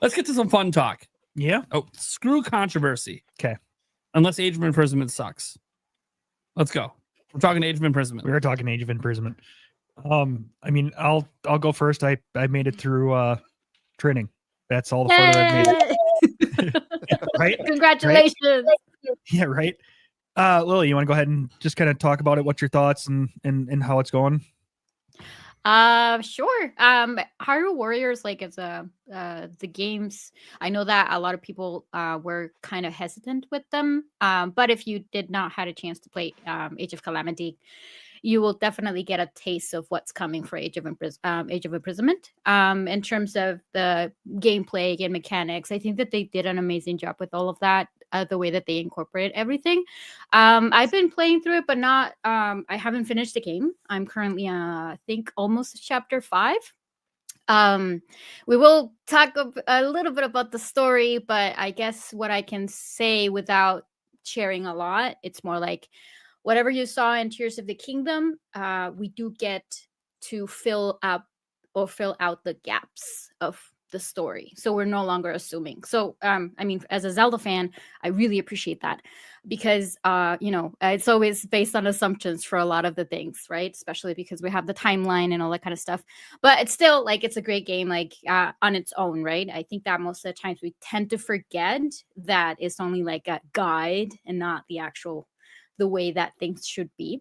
Let's get to some fun talk. Yeah. Oh, screw controversy. Okay. Unless Age of Imprisonment sucks. Let's go. We're talking Age of Imprisonment. We are talking Age of Imprisonment. I mean, I'll go first. I made it through training. That's all the further I've made it. Right? Congratulations. Right? Yeah, right. Lily, you want to go ahead and just kind of talk about it? What's your thoughts and how it's going? Sure. Hyrule Warriors, like as the games, I know that a lot of people were kind of hesitant with them. But if you did not had a chance to play Age of Calamity, you will definitely get a taste of what's coming for Age of Imprisonment. In terms of the gameplay and mechanics, I think that they did an amazing job with all of that. The way that they incorporate everything. I've been playing through it, but not. I haven't finished the game. I'm currently, I think, almost chapter 5. We will talk a little bit about the story, but I guess what I can say without sharing a lot, it's more like whatever you saw in Tears of the Kingdom, we do get to fill up or fill out the gaps of the story. So we're no longer assuming. So, I mean, as a Zelda fan, I really appreciate that because, it's always based on assumptions for a lot of the things, right? Especially because we have the timeline and all that kind of stuff. But it's still like, it's a great game, like on its own, right? I think that most of the times we tend to forget that it's only like a guide and not the way that things should be.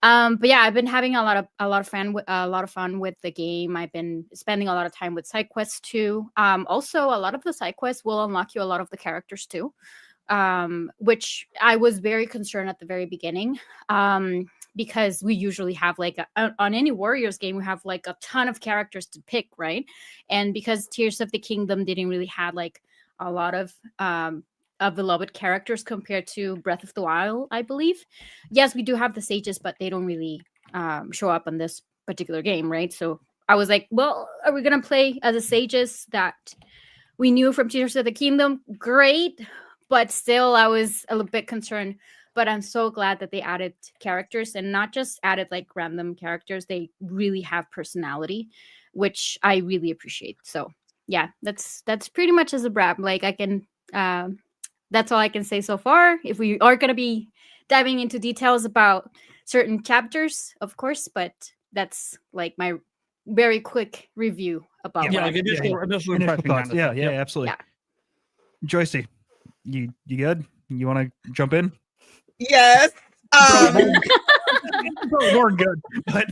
But yeah, I've been having a lot of fun with the game. I've been spending a lot of time with side quests too. Also, a lot of the side quests will unlock you a lot of the characters too, which I was very concerned at the very beginning. Because we usually have like on any Warriors game, we have like a ton of characters to pick, right? And because Tears of the Kingdom didn't really have like a lot of beloved characters compared to Breath of the Wild, I believe. Yes, we do have the sages, but they don't really show up in this particular game, right? So I was like, well, are we going to play as the sages that we knew from Tears of the Kingdom? Great. But still, I was a little bit concerned. But I'm so glad that they added characters and not just added like random characters. They really have personality, which I really appreciate. So yeah, that's pretty much as a wrap. Like I can... that's all I can say so far. If we are going to be diving into details about certain chapters, of course, but that's like my very quick review about initial impression thoughts. Yeah, Yep. absolutely. Yeah. Joycey, you good? You want to jump in? Yes. More good, but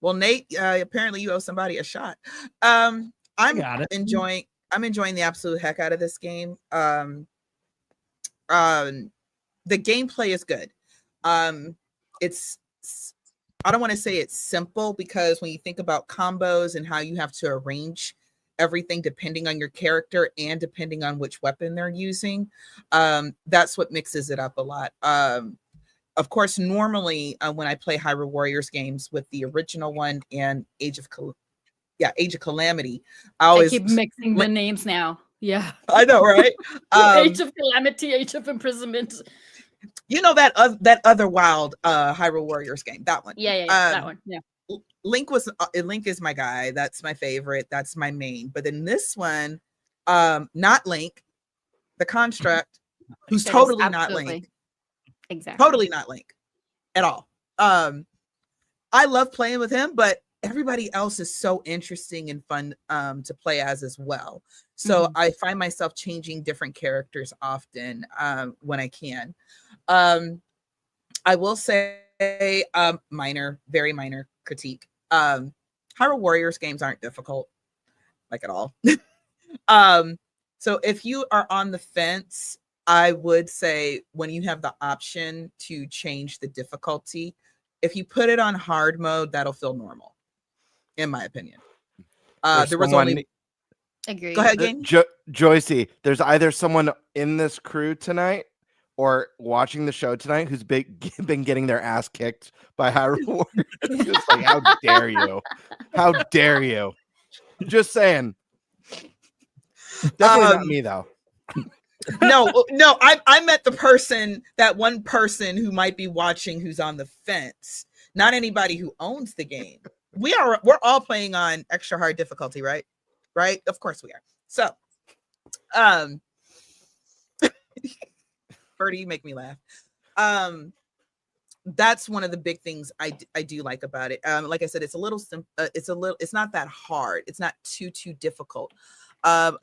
well, Nate, apparently you owe somebody a shot. I'm enjoying the absolute heck out of this game. The gameplay is good. It's, I don't want to say it's simple because when you think about combos and how you have to arrange everything depending on your character and depending on which weapon they're using, that's what mixes it up a lot. Of course, normally when I play Hyrule Warriors games with the original one and Age of Calamity, I keep mixing the names now. Yeah, I know, right? Age of Calamity, Age of Imprisonment. You know that other wild Hyrule Warriors game, that one. Yeah, that one. Yeah. Link is my guy. That's my favorite. That's my main. But in this one, not Link, the construct, who's totally not Link. Exactly. Totally not Link at all. I love playing with him, but everybody else is so interesting and fun to play as well. So I find myself changing different characters often when I can. I will say very minor critique. Hyrule Warriors games aren't difficult, like at all. So if you are on the fence, I would say when you have the option to change the difficulty, if you put it on hard mode, that'll feel normal, in my opinion. There was only... Agree. Go ahead, Gang. Joycey, there's either someone in this crew tonight or watching the show tonight who's been getting their ass kicked by Hyrule Warriors. Just like, how dare you? How dare you? Just saying. Definitely not me, though. No, I meant that one person who might be watching who's on the fence, not anybody who owns the game. we're all playing on extra hard difficulty, right? Right? Of course we are. So, Birdie, you make me laugh. That's one of the big things I do like about it. Like I said, it's a little simple. It's not that hard. It's not too difficult. I'll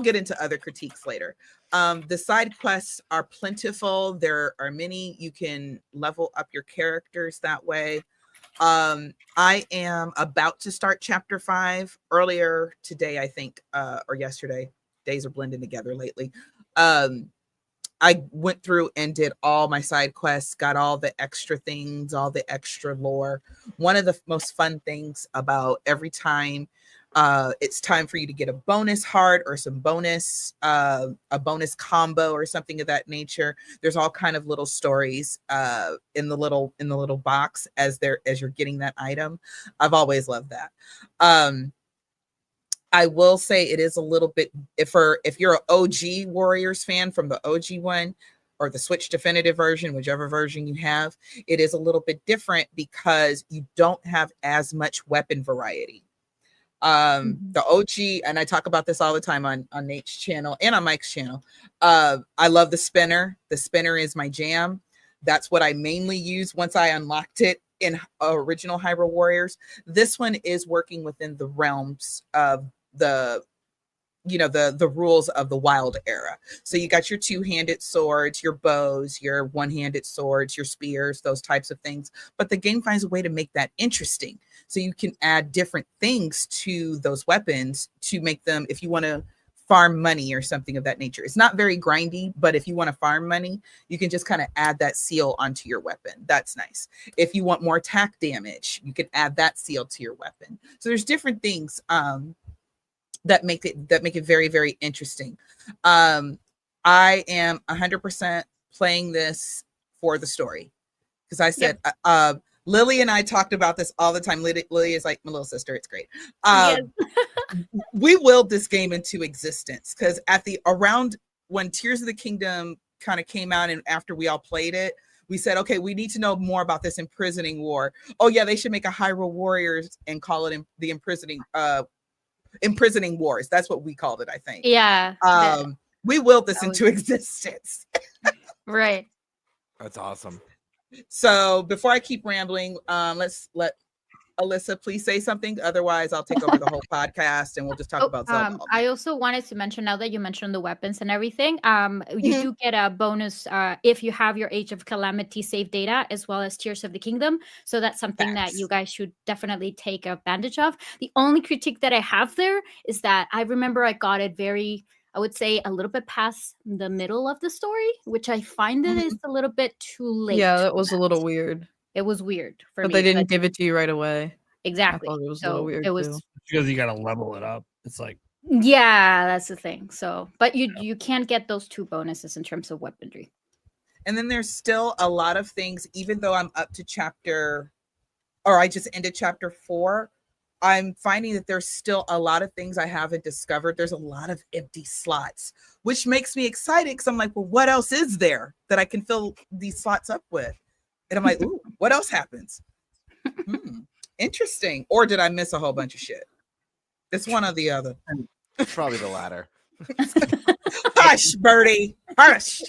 get into other critiques later. The side quests are plentiful. There are many. You can level up your characters that way. I am about to start chapter 5 earlier today, I think, or yesterday. Days are blending together lately. I went through and did all my side quests, got all the extra things, all the extra lore. One of the most fun things about every time it's time for you to get a bonus heart or some bonus, a bonus combo or something of that nature. There's all kind of little stories in the little box as you're getting that item. I've always loved that. I will say it is a little bit, if you're an OG Warriors fan from the OG one or the Switch Definitive version, whichever version you have, it is a little bit different because you don't have as much weapon variety. The OG, and I talk about this all the time on Nate's channel and on Mike's channel. I love the spinner. The spinner is my jam. That's what I mainly use once I unlocked it in original Hyrule Warriors. This one is working within the realms of the rules of the wild era. So you got your two-handed swords, your bows, your one-handed swords, your spears, those types of things. But the game finds a way to make that interesting. So you can add different things to those weapons to make them, if you want to farm money or something of that nature. It's not very grindy, but if you want to farm money, you can just kind of add that seal onto your weapon. That's nice. If you want more attack damage, you can add that seal to your weapon. So there's different things that make it very, very interesting. I am 100% playing this for the story because I said, Lily and I talked about this all the time. Lily is like my little sister. It's great. Yes. We willed this game into existence because around when Tears of the Kingdom kind of came out and after we all played it, we said, okay, we need to know more about this imprisoning war. Oh yeah, they should make a Hyrule Warriors and call it the imprisoning wars. That's what we called it, I think. Yeah. We willed this into existence. Right. That's awesome. So before I keep rambling, let's let Alyssa please say something. Otherwise, I'll take over the whole podcast and we'll just talk about Zelda. I also wanted to mention, now that you mentioned the weapons and everything, you do get a bonus if you have your Age of Calamity save data as well as Tears of the Kingdom. So that's something that you guys should definitely take advantage of. The only critique that I have there is that I remember I got it I would say a little bit past the middle of the story, which I find it is a little bit too late. Yeah, that was a little weird. It was weird for me. But they didn't give it to you right away. Exactly. I thought it was a little weird too. Because you got to level it up. It's like, yeah, that's the thing. So, but you can't get those 2 bonuses in terms of weaponry. And then there's still a lot of things, even though I'm up to I just ended chapter 4. I'm finding that there's still a lot of things I haven't discovered. There's a lot of empty slots, which makes me excited because I'm like, well, what else is there that I can fill these slots up with? And I'm like, ooh, what else happens? Interesting. Or did I miss a whole bunch of shit? It's one or the other. Probably the latter. Hush, Birdie. Hush.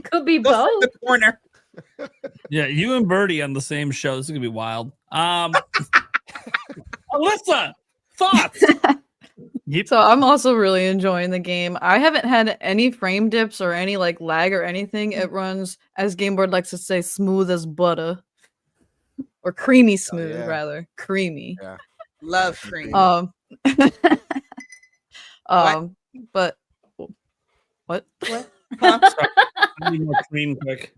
Could be Go both. sit in the corner. yeah, you and Birdie on the same show. This is gonna be wild. Alyssa, thoughts? So I'm also really enjoying the game. I haven't had any frame dips or any like lag or anything. It runs, as Game Board likes to say, smooth as butter. Or creamy smooth, rather. Creamy. Yeah. Love cream. But what? I need more cream quick.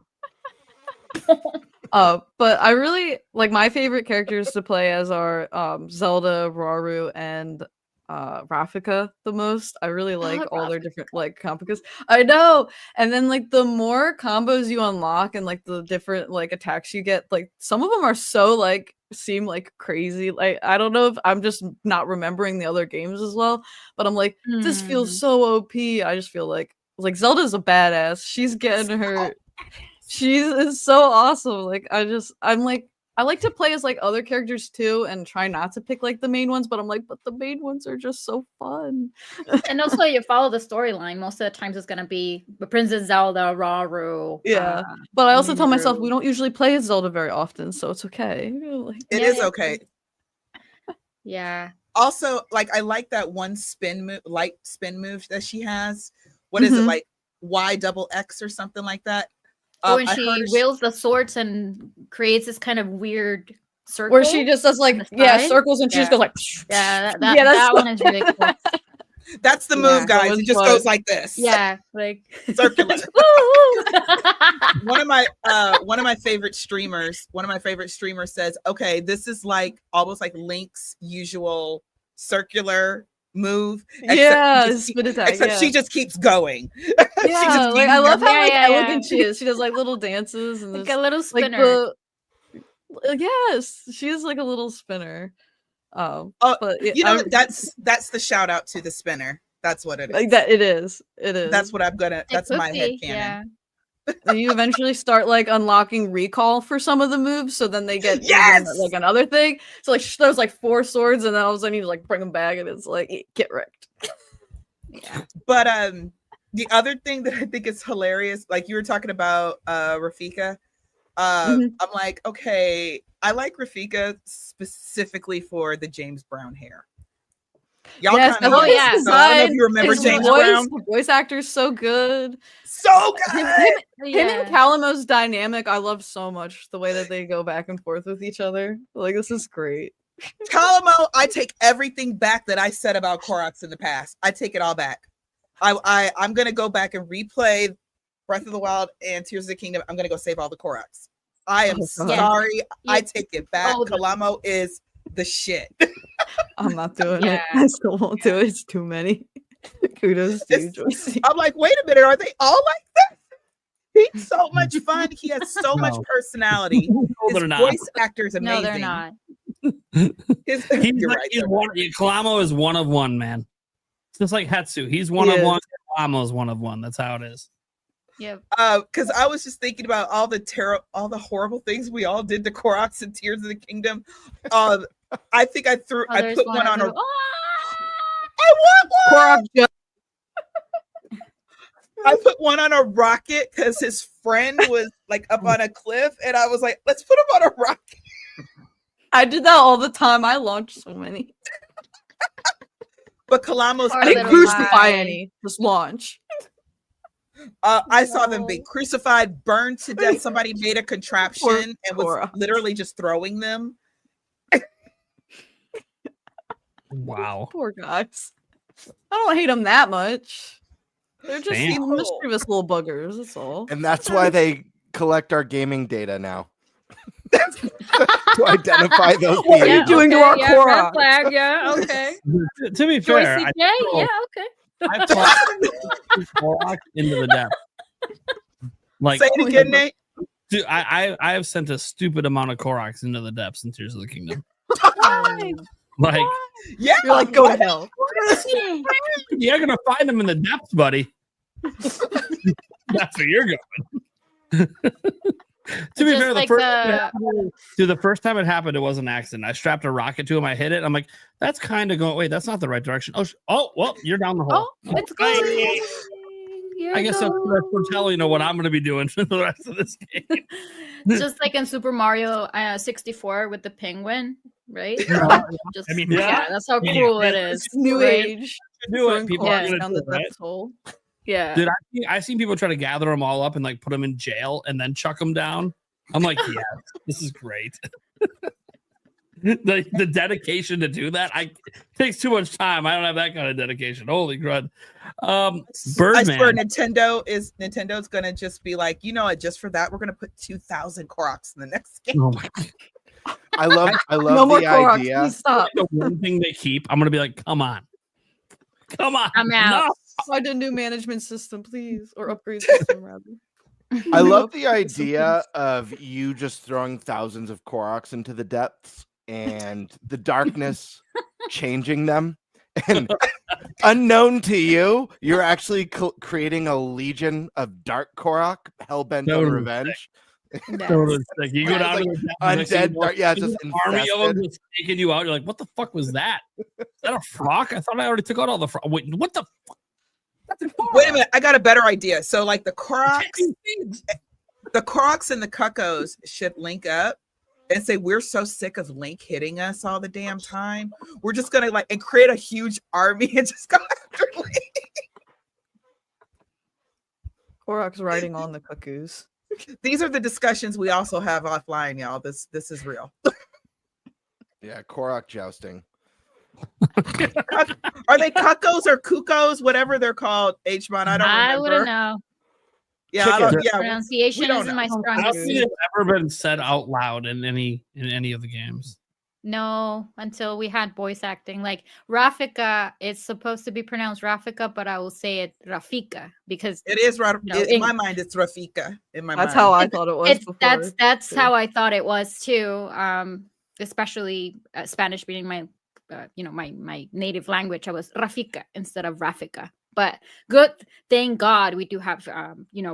But I really like, my favorite characters to play as are Zelda, Rauru, and Rafika the most. I really like all their different like combos. I know. And then like the more combos you unlock and like the different like attacks you get, like some of them are so like seem like crazy. Like I don't know if I'm just not remembering the other games as well, but I'm like, this feels so OP. I just feel like Zelda's a badass. She's getting her. She is so awesome. Like I'm like, I like to play as like other characters too, and try not to pick like the main ones. But I'm like, but the main ones are just so fun. And also, you follow the storyline. Most of the times, it's gonna be Princess Zelda, Rauru. Yeah, but I also tell myself Mineru. we don't usually play as Zelda very often, so it's okay. Like, It Yeah, is yeah. okay. Yeah. Also, like I like that one light spin move that she has. What is it Mhm. like? Y XX or something like that. When I she heard her wields the swords and creates this kind of weird circle. where she just does like on the yeah side? circles, and she just Yeah. goes like Yeah, Yeah, that's that one is really cool. That's the Yeah, move, that guys. was It just fun. goes like this. Yeah, like Circular. Woo! one of my favorite streamers says, okay, this is like almost like Link's usual circular move. yeah, spin attack. Except Yeah. she just keeps going. She Yeah, just like I keeps love how Yeah, like yeah, elegant yeah. she is. She does like little dances and like this- a little like spinner. yes, she is like a little spinner. Oh, But yeah, you know, I'm- that's the shout out to the spinner. That's what it is. like that. It is. It is. That's what I'm gonna. It That's could my head be, canon. And you eventually start like unlocking recall for some of the moves, so then they get even, Yes! like another thing. So like there's like 4 swords, and then all of a sudden you like bring them back, and it's like get wrecked. Yeah. But the other thing that I think is hilarious, like you were talking about Rafika. Mhm. I'm like, okay, I like Rafika specifically for the James Brown hair. Y'all Yes, kind of oh, yeah. so I don't know if you remember His James voice, Brown. the voice actor's so good. So Him, good. him and Calamo's dynamic, I love so much. The way that they go back and forth with each other, like this is great. Calamo, I take everything back that I said about Koroks in the past. I take it all back. I'm gonna go back and replay Breath of the Wild and Tears of the Kingdom. I'm gonna go save all the Koroks. I am Oh, God. sorry. I Yeah. take it back. Oh, Calamo is the shit. I'm not doing Yeah. it. I still won't do it. It's too many. Kudos to you, It's- Joycey. I'm like, wait a minute, are they all like that? He's so much fun. He has so much No. personality. No, His they're not. voice actor is amazing. No, they're not. His, He's you're like, right, he's they're one. Kalamo is one of one, man. It's just like Hetsu. He's one of He one. Kalamo is one of one. That's how it is. Yep. because I was just thinking about all the horrible things we all did to Koroks and Tears of the Kingdom. I think I There's put one on a. who- I want one. Korok just I put one on a rocket because his friend was like up on a cliff, and I was like, let's put him on a rocket. I did that all the time. I launched so many. But Kalamo's. Or I didn't little crucify lie. any. Just launch. I saw them being crucified, burned to death. Somebody made a contraption and was Korra. literally just throwing them. Wow. Poor guys. I don't hate them that much. They're just Damn. mischievous little buggers. That's all. And that's why they collect our gaming data now. To identify those What are you people. doing to our yeah, red Korok? flag, yeah, okay. To be fair, Joycey I J, throw- yeah, okay. I throw Korok into the depth. Like, Say it again, Nate. dude, I have sent a stupid amount of Koroks into the depths in Tears of the Kingdom. Like, Yeah, You're like, go to hell. you're gonna find them in the depths, buddy. That's where you're going. To be Just fair, like the first time it happened, it was an accident. I strapped a rocket to him, I hit it. I'm like, that's kind of going. Wait, that's not the right direction. Oh, well, you're down the hole. Oh, it's going. I guess that's for telling what I'm going to be doing for the rest of this game. Just like in Super Mario 64 with the penguin, right? Just, I mean, yeah, that's how Yeah. cool it is. It's new right? age. Do it. Throwing People Korok are gonna down do the it, right? depth hole. Yeah. Dude, I've seen people try to gather them all up and like put them in jail and then chuck them down. I'm like, yes, this is great. the dedication to do that, it takes too much time. I don't have that kind of dedication. Holy crud. I swear Birdman. Nintendo's gonna just be like, you know what, just for that, we're gonna put 2,000 Koroks in the next game. Oh my God. I love No more the Korok. idea. Please stop. The one thing they keep, I'm gonna be like, come on. I'm out. No. Find a new management system, please, or upgrade system rather. I love the idea of you just throwing thousands of Koroks into the depths and the darkness changing them. And unknown to you, you're actually creating a legion of dark Korok, hell-bent on Totally. revenge. So like you go Yeah, down it's to the Undead, yeah, there's just an army of them infested. just taking you out. You're like, what the fuck was that? Is that a frog? I thought I already took out all the frog. Wait, what the fuck? That's a frog. Wait a minute, I got a better idea. So like the Crocs and the Cuckos should link up and say, we're so sick of Link hitting us all the damn time. We're just gonna like and create a huge army and just go after Link. Korok's riding on the cuckoos. These are the discussions we also have offline, y'all. This is real. Yeah, Korok jousting. Are they Cuckos or Cuckoos, whatever they're called? Hmon, I don't I remember. wouldn't know. Yeah, I don't, Chicken. yeah. Pronunciation don't isn't know. my I strong don't think suit. it's ever been said out loud in any of the games. No, until we had voice acting. Like Rafika, it's supposed to be pronounced Rafika, but I will say it Rafika because It is in my it- mind. It's Rafika. In my That's mind. how I thought it was it's before. that's too. how I thought it was too. Especially Spanish being my my native language. I was Rafika instead of Rafika. But good, thank God we do have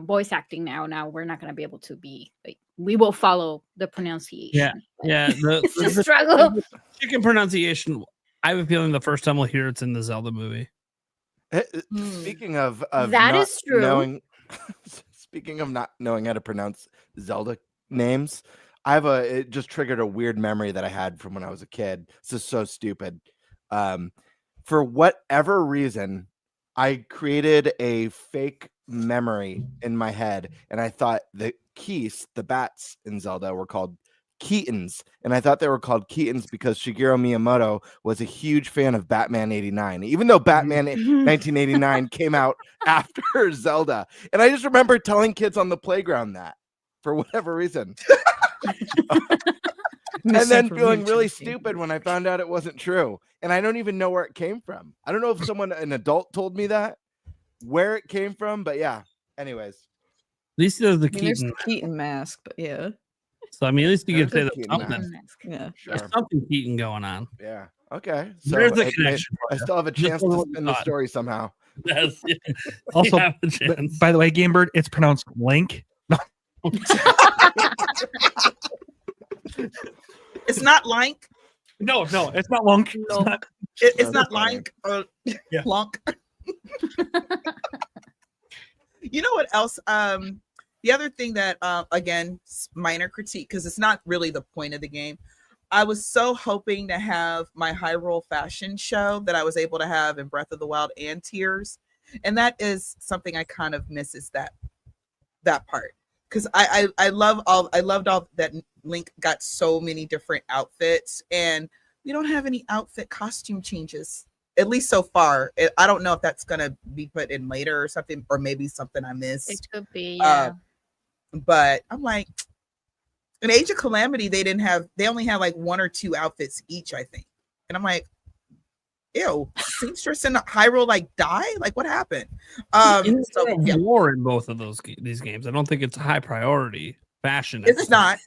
voice acting now. Now we're not going to be able to be like, we will follow the pronunciation. Yeah, It's a struggle. the chicken pronunciation. I have a feeling the first time we'll hear it's in the Zelda movie. Speaking of That not is true. knowing, speaking of not knowing how to pronounce Zelda names, it just triggered a weird memory that I had from when I was a kid. This is so stupid. For whatever reason, I created a fake memory in my head, and I thought the Keese, the bats in Zelda, were called Keatons, and I thought they were called Keatons because Shigeru Miyamoto was a huge fan of Batman 89, even though Batman 1989 came out after Zelda. And I just remember telling kids on the playground that for whatever reason. And then feeling really stupid when I found out it wasn't true. And I don't even know where it came from. I don't know if an adult told me that, where it came from, but yeah. Anyways. At least there's the I mean, there's Keaton. the Keaton mask, but yeah. So I mean, at least you There's can say a there's Keaton something. mask. Yeah. Sure. There's something Keaton going on. Yeah. Okay. So There's the I connection. for you. still have a Just chance a to little spin the thought. story somehow. Yes. Also, You have a chance. by the way, Gamebird, it's pronounced Link. It's not Link. No, it's not Lunk. No. It's not. It's That's not funny. Link or Yeah. Lunk. You know what else? The other thing that again, minor critique, because it's not really the point of the game. I was so hoping to have my Hyrule fashion show that I was able to have in Breath of the Wild and Tears, and that is something I kind of miss, is that part, because I loved all that Link got so many different outfits, and we don't have any outfit costume changes, at least so far. I don't know if that's gonna be put in later or something, or maybe something I missed. It could be, yeah. But I'm like, in Age of Calamity, they only had like 1 or 2 outfits each, I think. And I'm like, ew, Seamstress and Hyrule like die? Like, what happened? So yeah, War in both of these games. I don't think it's a high priority fashion. it's not,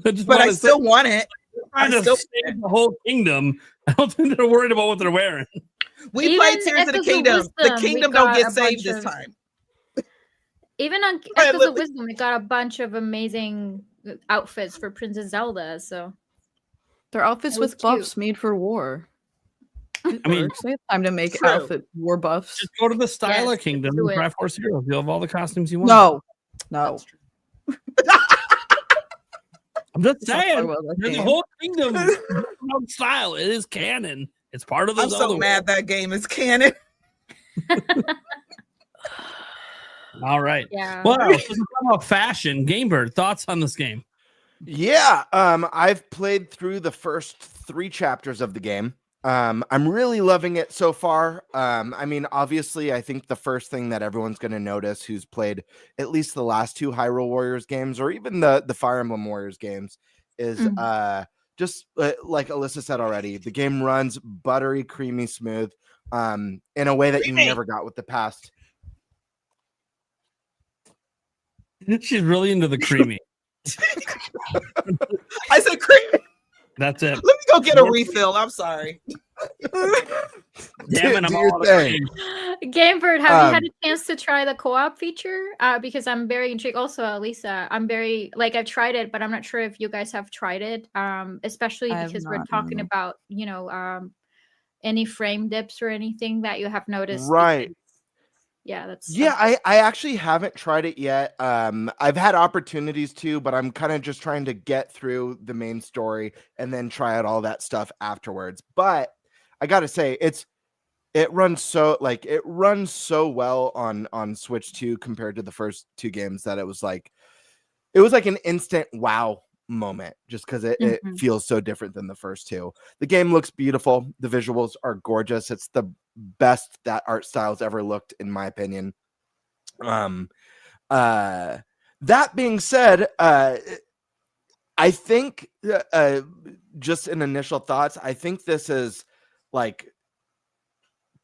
just but I wanna still say- want it. trying I to still- save the whole kingdom. I don't think they're worried about what they're wearing. We Even played Tears of the Echoes of Kingdom. The Wisdom, we kingdom don't got get a saved bunch this of- time. Even on Right, Echoes of look- Wisdom, we got a bunch of amazing outfits for Princess Zelda. So They're outfits That was with buffs made for war. I mean, They have time to make True. outfit war buffs. just go to the Styla Yes, Kingdom do and it. Triforce Heroes. You'll have all the costumes you want. No. I'm just Let's not talk saying. about that There's a game. whole kingdom of style. It is canon. It's part of the I'm Zelda so mad that game is canon. world. All right. yeah. Well, let's talk about fashion. Gamebird, thoughts on this game? Yeah, I've played through the first 3 chapters of the game. I'm really loving it so far. I mean, obviously, I think the first thing that everyone's going to notice who's played at least the last 2 Hyrule Warriors games, or even the Fire Emblem Warriors games, is just like Alyssa said already, the game runs buttery, creamy, smooth, in a way that you Creamy. never got with the past. She's really into the creamy. I said, cream. That's it. Let me go get a refill. I'm sorry. Damn it, I'm Do all your out of thing. games. Gamebird, have you had Um, a chance to try the co-op feature? Because I'm very intrigued. Also, Lisa, I'm very like I've tried it, but I'm not sure if you guys have tried it. Especially I have because we're not, talking no. about any frame dips or anything that you have noticed. Right. Because, yeah, that's Yeah, I actually haven't tried it yet. I've had opportunities to, but I'm kind of just trying to get through the main story and then try out all that stuff afterwards. But I gotta say, it runs so well on Switch 2 compared to the first two games that it was like an instant wow moment just because it Mhm. feels so different than the first two. The game looks beautiful, the visuals are gorgeous. It's the best that art style's ever looked, in my opinion. Um that being said, I think just in initial thoughts, I think this is like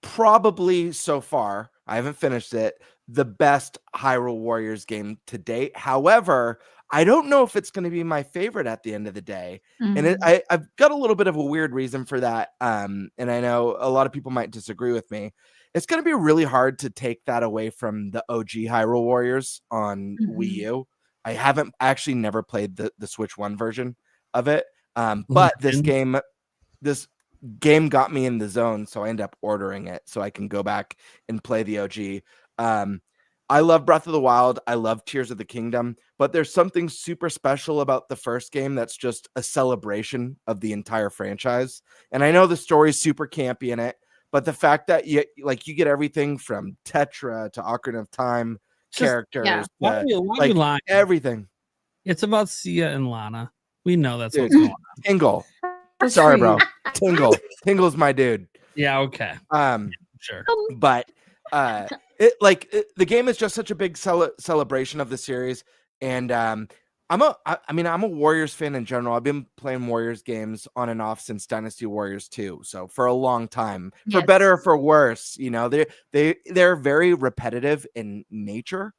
probably so far, I haven't finished it, the best Hyrule Warriors game to date. However, I don't know if it's going to be my favorite at the end of the day. And Mhm. I've got a little bit of a weird reason for that. And I know a lot of people might disagree with me. It's going to be really hard to take that away from the OG Hyrule Warriors on Wii Mhm. U. I haven't actually never played the Switch 1 version of it. Those But versions. this game got me in the zone, so I end up ordering it so I can go back and play the OG. I love Breath of the Wild. I love Tears of the Kingdom, but there's something super special about the first game that's just a celebration of the entire franchise. And I know the story's super campy in it, but the fact that you get everything from Tetra to Ocarina of Time It's just, characters why to are you like lying? everything. It's about Sia and Lana. We know that's Dude, what's going on. Tingle. That's Sorry, for bro. you. Tingle. Tingle's my dude. Yeah, okay. Sure. But the game is just such a big celebration of the series. And I'm a Warriors fan in general. I've been playing Warriors games on and off since Dynasty Warriors 2, so for a long time. For Yes. better or for worse, they're very repetitive in nature.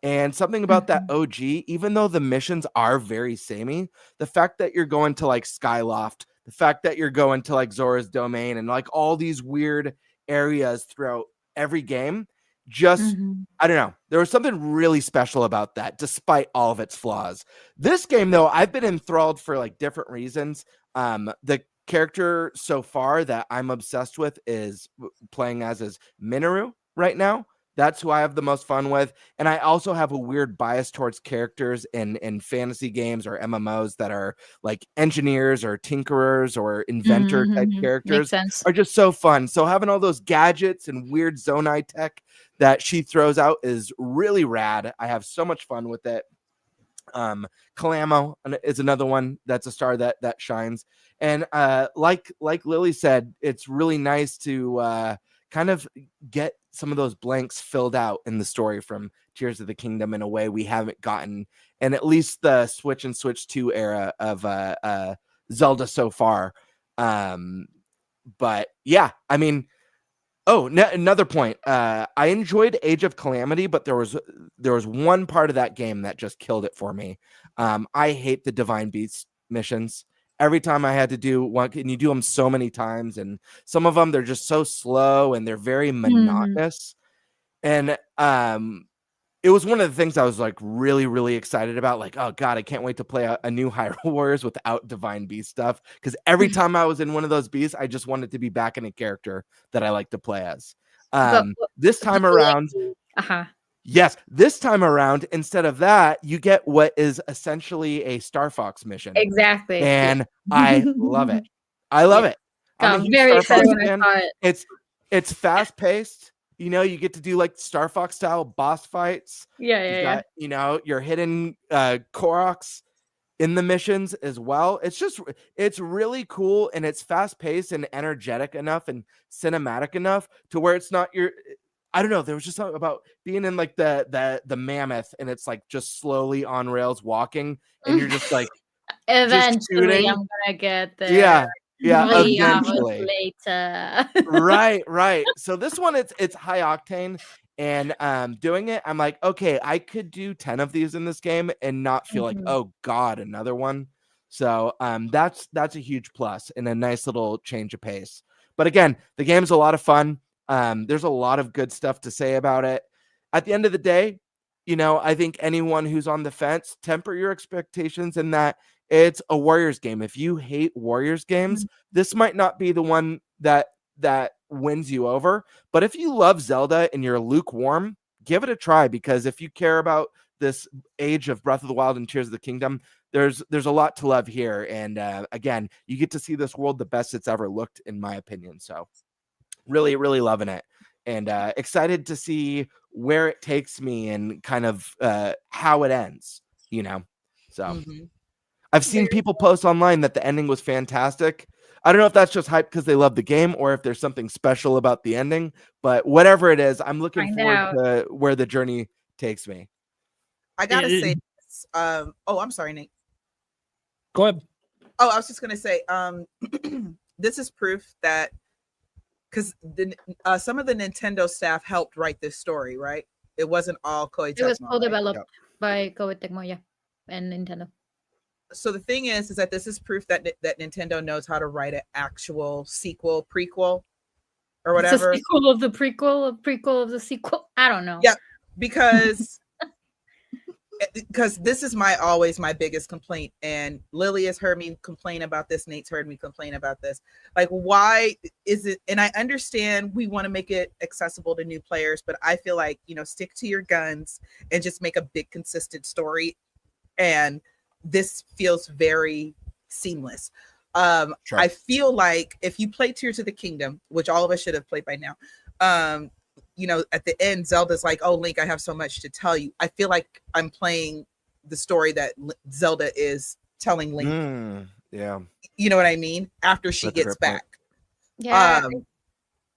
And something about that OG, even though the missions are very samey, the fact that you're going to like Skyloft, the fact that you're going to like Zora's Domain and like all these weird areas throughout every game, just Mhm. I don't know. There was something really special about that, despite all of its flaws. This game, though, I've been enthralled for like different reasons. The character so far that I'm obsessed with is playing as is Minoru right now. That's who I have the most fun with. And I also have a weird bias towards characters in fantasy games or MMOs that are like engineers or tinkerers or inventor type Mhm. Makes characters sense. are just so fun. So having all those gadgets and weird Zonai tech that she throws out is really rad. I have so much fun with it. Kalamo is another one that's a star that shines. And like Lily said, it's really nice to kind of get some of those blanks filled out in the story from Tears of the Kingdom in a way we haven't gotten in at least the Switch and Switch 2 era of Zelda so far. But yeah, I mean, another point. I enjoyed Age of Calamity, but there was one part of that game that just killed it for me. I hate the Divine Beast missions. Every time I had to do one, and you do them so many times, and some of them they're just so slow and they're very monotonous. And it was one of the things I was like really, really excited about. Like, oh god, I can't wait to play a new Hyrule Warriors without Divine Beast stuff. Because every time I was in one of those beasts, I just wanted to be back in a character that I like to play as. This time around, yes, this time around, instead of that, you get what is essentially a Star Fox mission. Exactly. And I love it. I love it. I'm a huge very Star excited Fox when I fan. saw it. It's fast paced. You know, you get to do like Star Fox style boss fights. Yeah. You got, your hidden Koroks in the missions as well. It's really cool, and it's fast paced and energetic enough and cinematic enough to where it's not I don't know. There was just something about being in like the mammoth, and it's like just slowly on rails walking, and you're just like Eventually, shooting. I'm gonna get there. Yeah, 3 hours eventually. later. Right. So this one, it's high octane, and doing it, I'm like, okay, I could do 10 of these in this game and not feel like, oh god, another one. So that's a huge plus and a nice little change of pace. But again, the game's a lot of fun. There's a lot of good stuff to say about it. At the end of the day, you know, I think anyone who's on the fence, temper your expectations in that it's a Warriors game. If you hate Warriors games, this might not be the one that wins you over. But if you love Zelda and you're lukewarm, give it a try, because if you care about this age of Breath of the Wild and Tears of the Kingdom, there's a lot to love here. And again, you get to see this world the best it's ever looked, in my opinion. So really, really loving it, and excited to see where it takes me and kind of how it ends, you know. So I've seen people post online that the ending was fantastic. I don't know if that's just hype because they love the game, or if there's something special about the ending, but whatever it is, I'm looking forward to where the journey takes me. I gotta say this. Oh, I'm sorry, Nate. Go ahead. Oh, I was just gonna say, this is proof that, because some of the Nintendo staff helped write this story, right? It wasn't all Koei Tecmo. It was co-developed Yep. by Koei Tecmo, yeah, and Nintendo. So the thing is that this is proof that Nintendo knows how to write an actual sequel, prequel, or whatever. It's a sequel of the prequel, a prequel of the sequel. I don't know. Yeah, because this is always my biggest complaint, and Lily has heard me complain about this. Nate's heard me complain about this. Like, why is it? And I understand we want to make it accessible to new players, but I feel like, you know, stick to your guns and just make a big, consistent story. And this feels very seamless. Sure. I feel like if you play Tears of the Kingdom, which all of us should have played by now, you know, at the end, Zelda's like, "Oh, Link, I have so much to tell you." I feel like I'm playing the story that Zelda is telling Link. Yeah. You know what I mean? After she gets back. Yeah.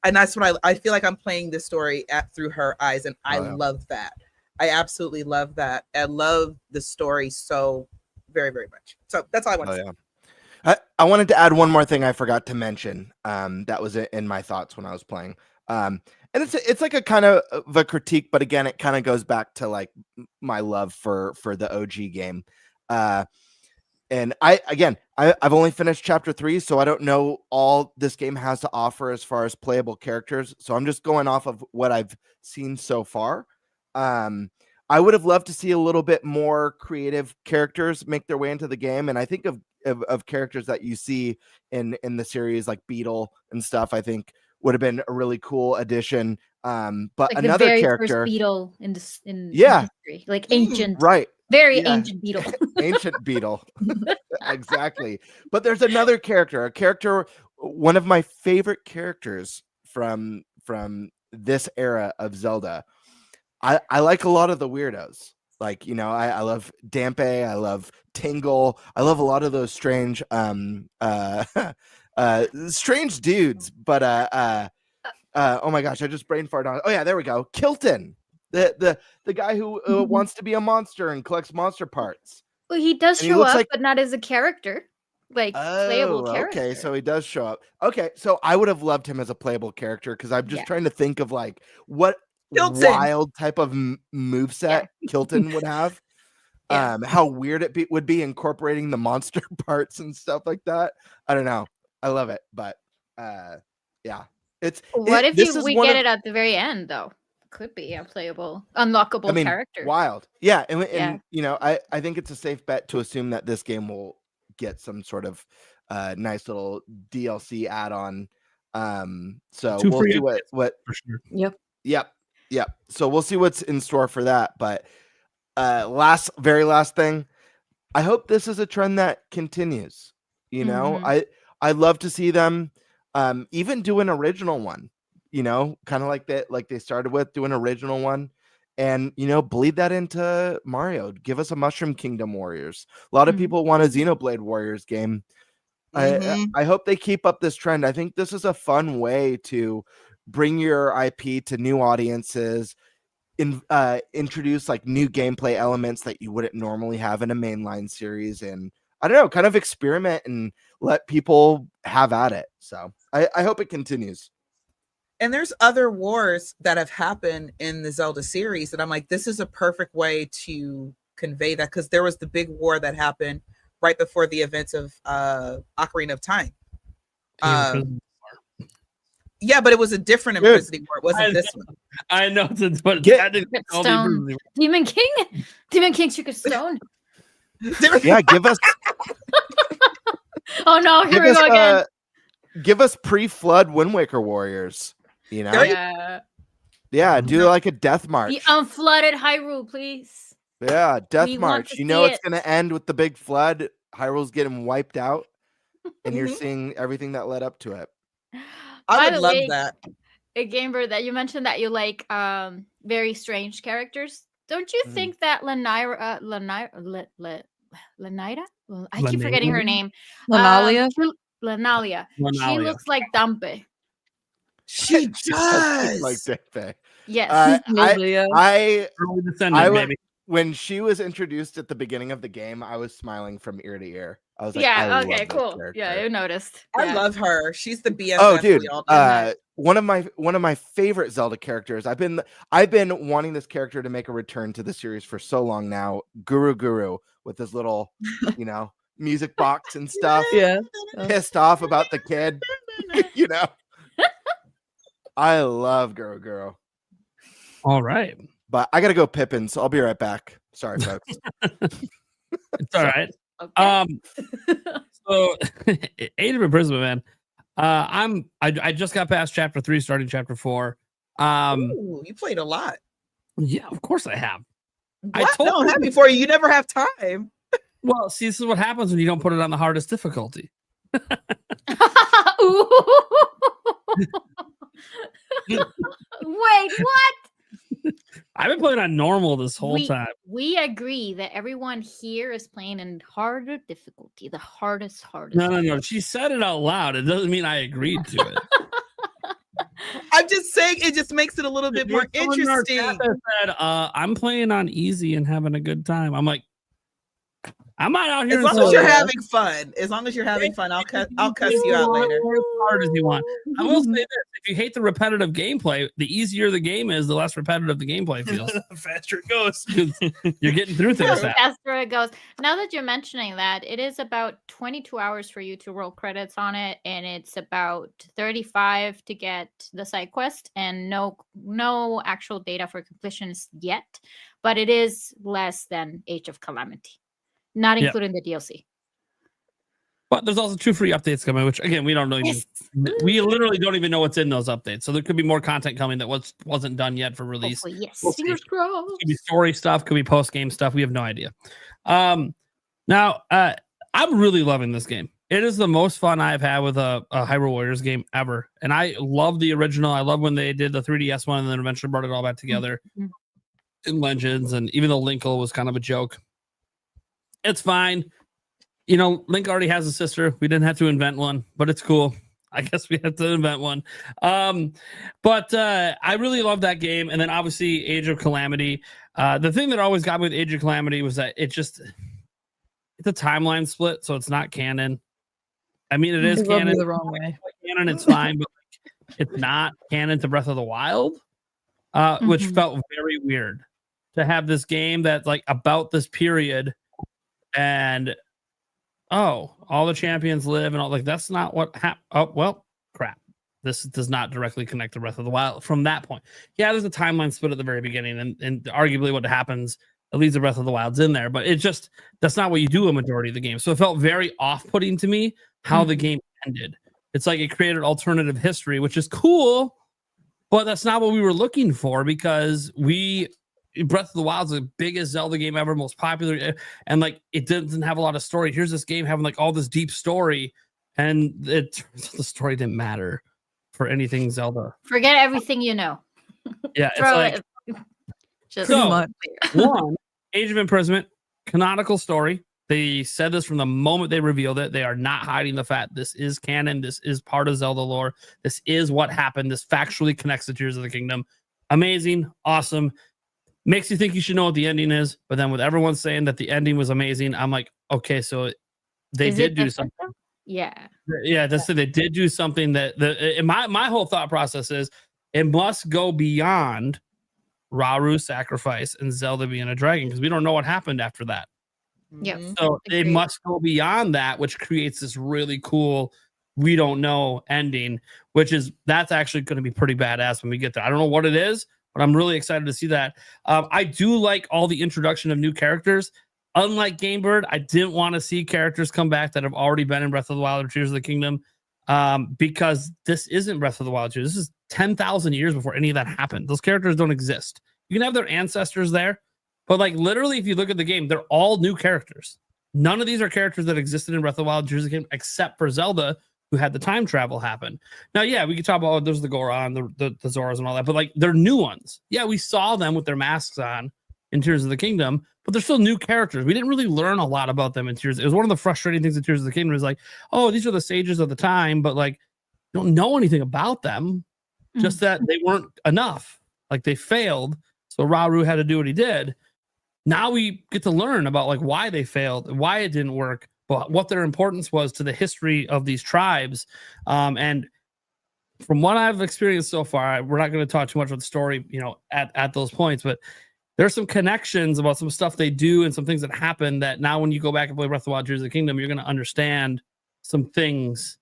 And that's what I feel like I'm playing this story through her eyes. And I love that. I absolutely love that. I love the story so very, very much. So that's all I want to say. I wanted to add one more thing I forgot to mention. That was in my thoughts when I was playing. And it's like a kind of a critique, but again, it kind of goes back to like my love for the OG game. And I've only finished chapter 3, so I don't know all this game has to offer as far as playable characters. So I'm just going off of what I've seen so far. I would have loved to see a little bit more creative characters make their way into the game. And I think of characters that you see in the series, like Beetle and stuff, I think would have been a really cool addition. But like another the very character, first Beetle in history, like ancient, right? Very ancient Beetle. Ancient Beetle. Exactly. But there's another character, one of my favorite characters from this era of Zelda. I like a lot of the weirdos. Like, you know, I love Dampe, I love Tingle, I love a lot of those strange strange dudes. But oh my gosh, I just brain farted on. Oh yeah, there we go. Kilton. The guy who wants to be a monster and collects monster parts. Well, he does And show up, but not as a character, like playable character. Okay, so he does show up. Okay, so I would have loved him as a playable character, because I'm just trying to think of like what Kilton. wild type of moveset Kilton would have. How weird it would be incorporating the monster parts and stuff like that. I don't know. I love it, but yeah, What if we get it at the very end though? Could be a playable, unlockable character. Wild. Yeah. And you know, I think it's a safe bet to assume that this game will get some sort of nice little DLC add-on. So we'll see what for sure. Yep. So we'll see what's in store for that. But very last thing, I hope this is a trend that continues. You know, I'd love to see them even do an original one. You know, kind of like that, like they started with, do an original one, and you know, bleed that into Mario. Give us a Mushroom Kingdom Warriors. A lot of people want a Xenoblade Warriors game. I hope they keep up this trend. I think this is a fun way to bring your IP to new audiences, introduce like new gameplay elements that you wouldn't normally have in a mainline series, and I don't know, kind of experiment and let people have at it. So I hope it continues. And there's other wars that have happened in the Zelda series that I'm like, this is a perfect way to convey that, because there was the big war that happened right before the events of Ocarina of Time. Yeah, but it was a different Dude. imprisoning war. It wasn't I this one. I know, but Get- Stone. Demon King? Demon King shook a stone. Yeah, give us Oh no, here we go again. give us pre-flood Wind Waker warriors. You know, Yeah. yeah, do like a death march. The unflooded Hyrule, please. Yeah, death We want march. to You know see it's it. gonna end with the big flood. Hyrule's getting wiped out, and you're Mhm. seeing everything that led up to it. I By would the love way, that. Gamer, that you mentioned that you like very strange characters. Don't you Mhm. think that Lanira, I keep forgetting her name. Lanalia? Lanalia. She Lanalia. looks like Dumpe. She She does. look like Deathbay. Yes. Maybe, yeah. Early descendant, I would- baby. When she was introduced at the beginning of the game, I was smiling from ear to ear. I was like, I Yeah, love okay, this cool. character. Yeah, you noticed. I Yeah. love her. She's the BFF. Oh, dude, we all know. one of my favorite Zelda characters. I've been wanting this character to make a return to the series for so long now. Guru with his little, music box and stuff. Yeah. Pissed off about the kid, I love Guru. All right. But I gotta go Pippin, so I'll be right back. Sorry, folks. It's all right. Okay. So Age of Imprisonment, man. I just got past chapter 3, starting chapter 4. Ooh, you played a lot. Yeah, of course I have. I What? told No, I'm you. happy for you. You never have time. Well, see, this is what happens when you don't put it on the hardest difficulty. Ooh. Wait, what? I've been playing on normal this whole time. We agree that everyone here is playing in harder difficulty, the hardest. No. She said it out loud. It doesn't mean I agreed to it. I'm just saying it just makes it a little bit more Someone in our interesting. chat that said, I'm playing on easy and having a good time. I'm like, I'm not out here. As long and as you're so- having fun. As long as you're having fun, I'll cuss you out later. As hard as you want. I will say this: if you hate the repetitive gameplay, the easier the game is, the less repetitive the gameplay feels. The faster it goes. You're getting through things The fast. faster it goes. Now that you're mentioning that, it is about 22 hours for you to roll credits on it, and it's about 35 to get the side quest, and no actual data for completions yet, but it is less than Age of Calamity, not Yeah. including the DLC. But there's also 2 free updates coming, which again we don't know. Yes. We literally don't even know what's in those updates. So there could be more content coming that wasn't done yet for release. Hopefully, yes. We'll see. Fingers crossed. Could be story stuff, could be post game stuff. We have no idea. Now I'm really loving this game. It is the most fun I've had with a Hyrule Warriors game ever, and I love the original. I love when they did the 3DS one and then eventually brought it all back together Mhm. in Legends. And even though Linkle was kind of a joke, it's fine. Link already has a sister. We didn't have to invent one, but it's cool. I guess we have to invent one. But I really love that game. And then obviously Age of Calamity. The thing that always got me with Age of Calamity was that it's a timeline split, so it's not canon. I mean, it is They rubbed me canon. the wrong way. Canon, it's fine, but it's not canon to Breath of the Wild, which Mhm. felt very weird to have this game that's like about this period, and all the champions live and all, like that's not what happened. Oh well, crap. This does not directly connect to Breath of the Wild from that point. Yeah, there's a timeline split at the very beginning, and arguably what happens, at least the Breath of the Wild's in there, but that's not what you do a majority of the game. So it felt very off-putting to me how the game ended. It's like it created alternative history, which is cool, but that's not what we were looking for, because Breath of the Wild is the biggest Zelda game ever, most popular, and like it doesn't have a lot of story. Here's this game having like all this deep story, and the story didn't matter for anything Zelda. Forget everything you know. Yeah, it's Throw like it. Just So- much. one, Age of Imprisonment, canonical story. They said this from the moment they revealed it. They are not hiding the fact this is canon. This is part of Zelda lore. This is what happened. This factually connects the Tears of the Kingdom. Amazing, awesome. Makes you think you should know what the ending is, but then with everyone saying that the ending was amazing, I'm like, okay, so they Is did it do different something. though? Yeah. Yeah, they did do something that my whole thought process is it must go beyond Raru's sacrifice and Zelda being a dragon, because we don't know what happened after that. Yep. Mhm. So it Agreed. must go beyond that, which creates this really cool we don't know ending, that's actually going to be pretty badass when we get there. I don't know what it is, but I'm really excited to see that. I do like all the introduction of new characters. Unlike Game Bird, I didn't want to see characters come back that have already been in Breath of the Wild or Tears of the Kingdom, because this isn't Breath of the Wild. This is 10,000 years before any of that happened. Those characters don't exist. You can have their ancestors there, but like literally, if you look at the game, they're all new characters. None of these are characters that existed in Breath of the Wild, Tears of the Kingdom, except for Zelda, who had the time travel happen. Now, yeah, we could talk about there's the Goron, the Zoras, and all that, but like they're new ones. Yeah, we saw them with their masks on in Tears of the Kingdom, but they're still new characters. We didn't really learn a lot about them in Tears. It was one of the frustrating things in Tears of the Kingdom is like, oh, these are the sages of the time, but like you don't know anything about them. Just that they weren't enough. Like they failed. So Rauru had to do what he did. Now we get to learn about like why they failed, why it didn't work, but what their importance was to the history of these tribes. And from what I've experienced so far, we're not going to talk too much about the story, at those points, but there's some connections about some stuff they do and some things that happen that now when you go back and play Breath of the Wild, Tears of the Kingdom, you're going to understand some things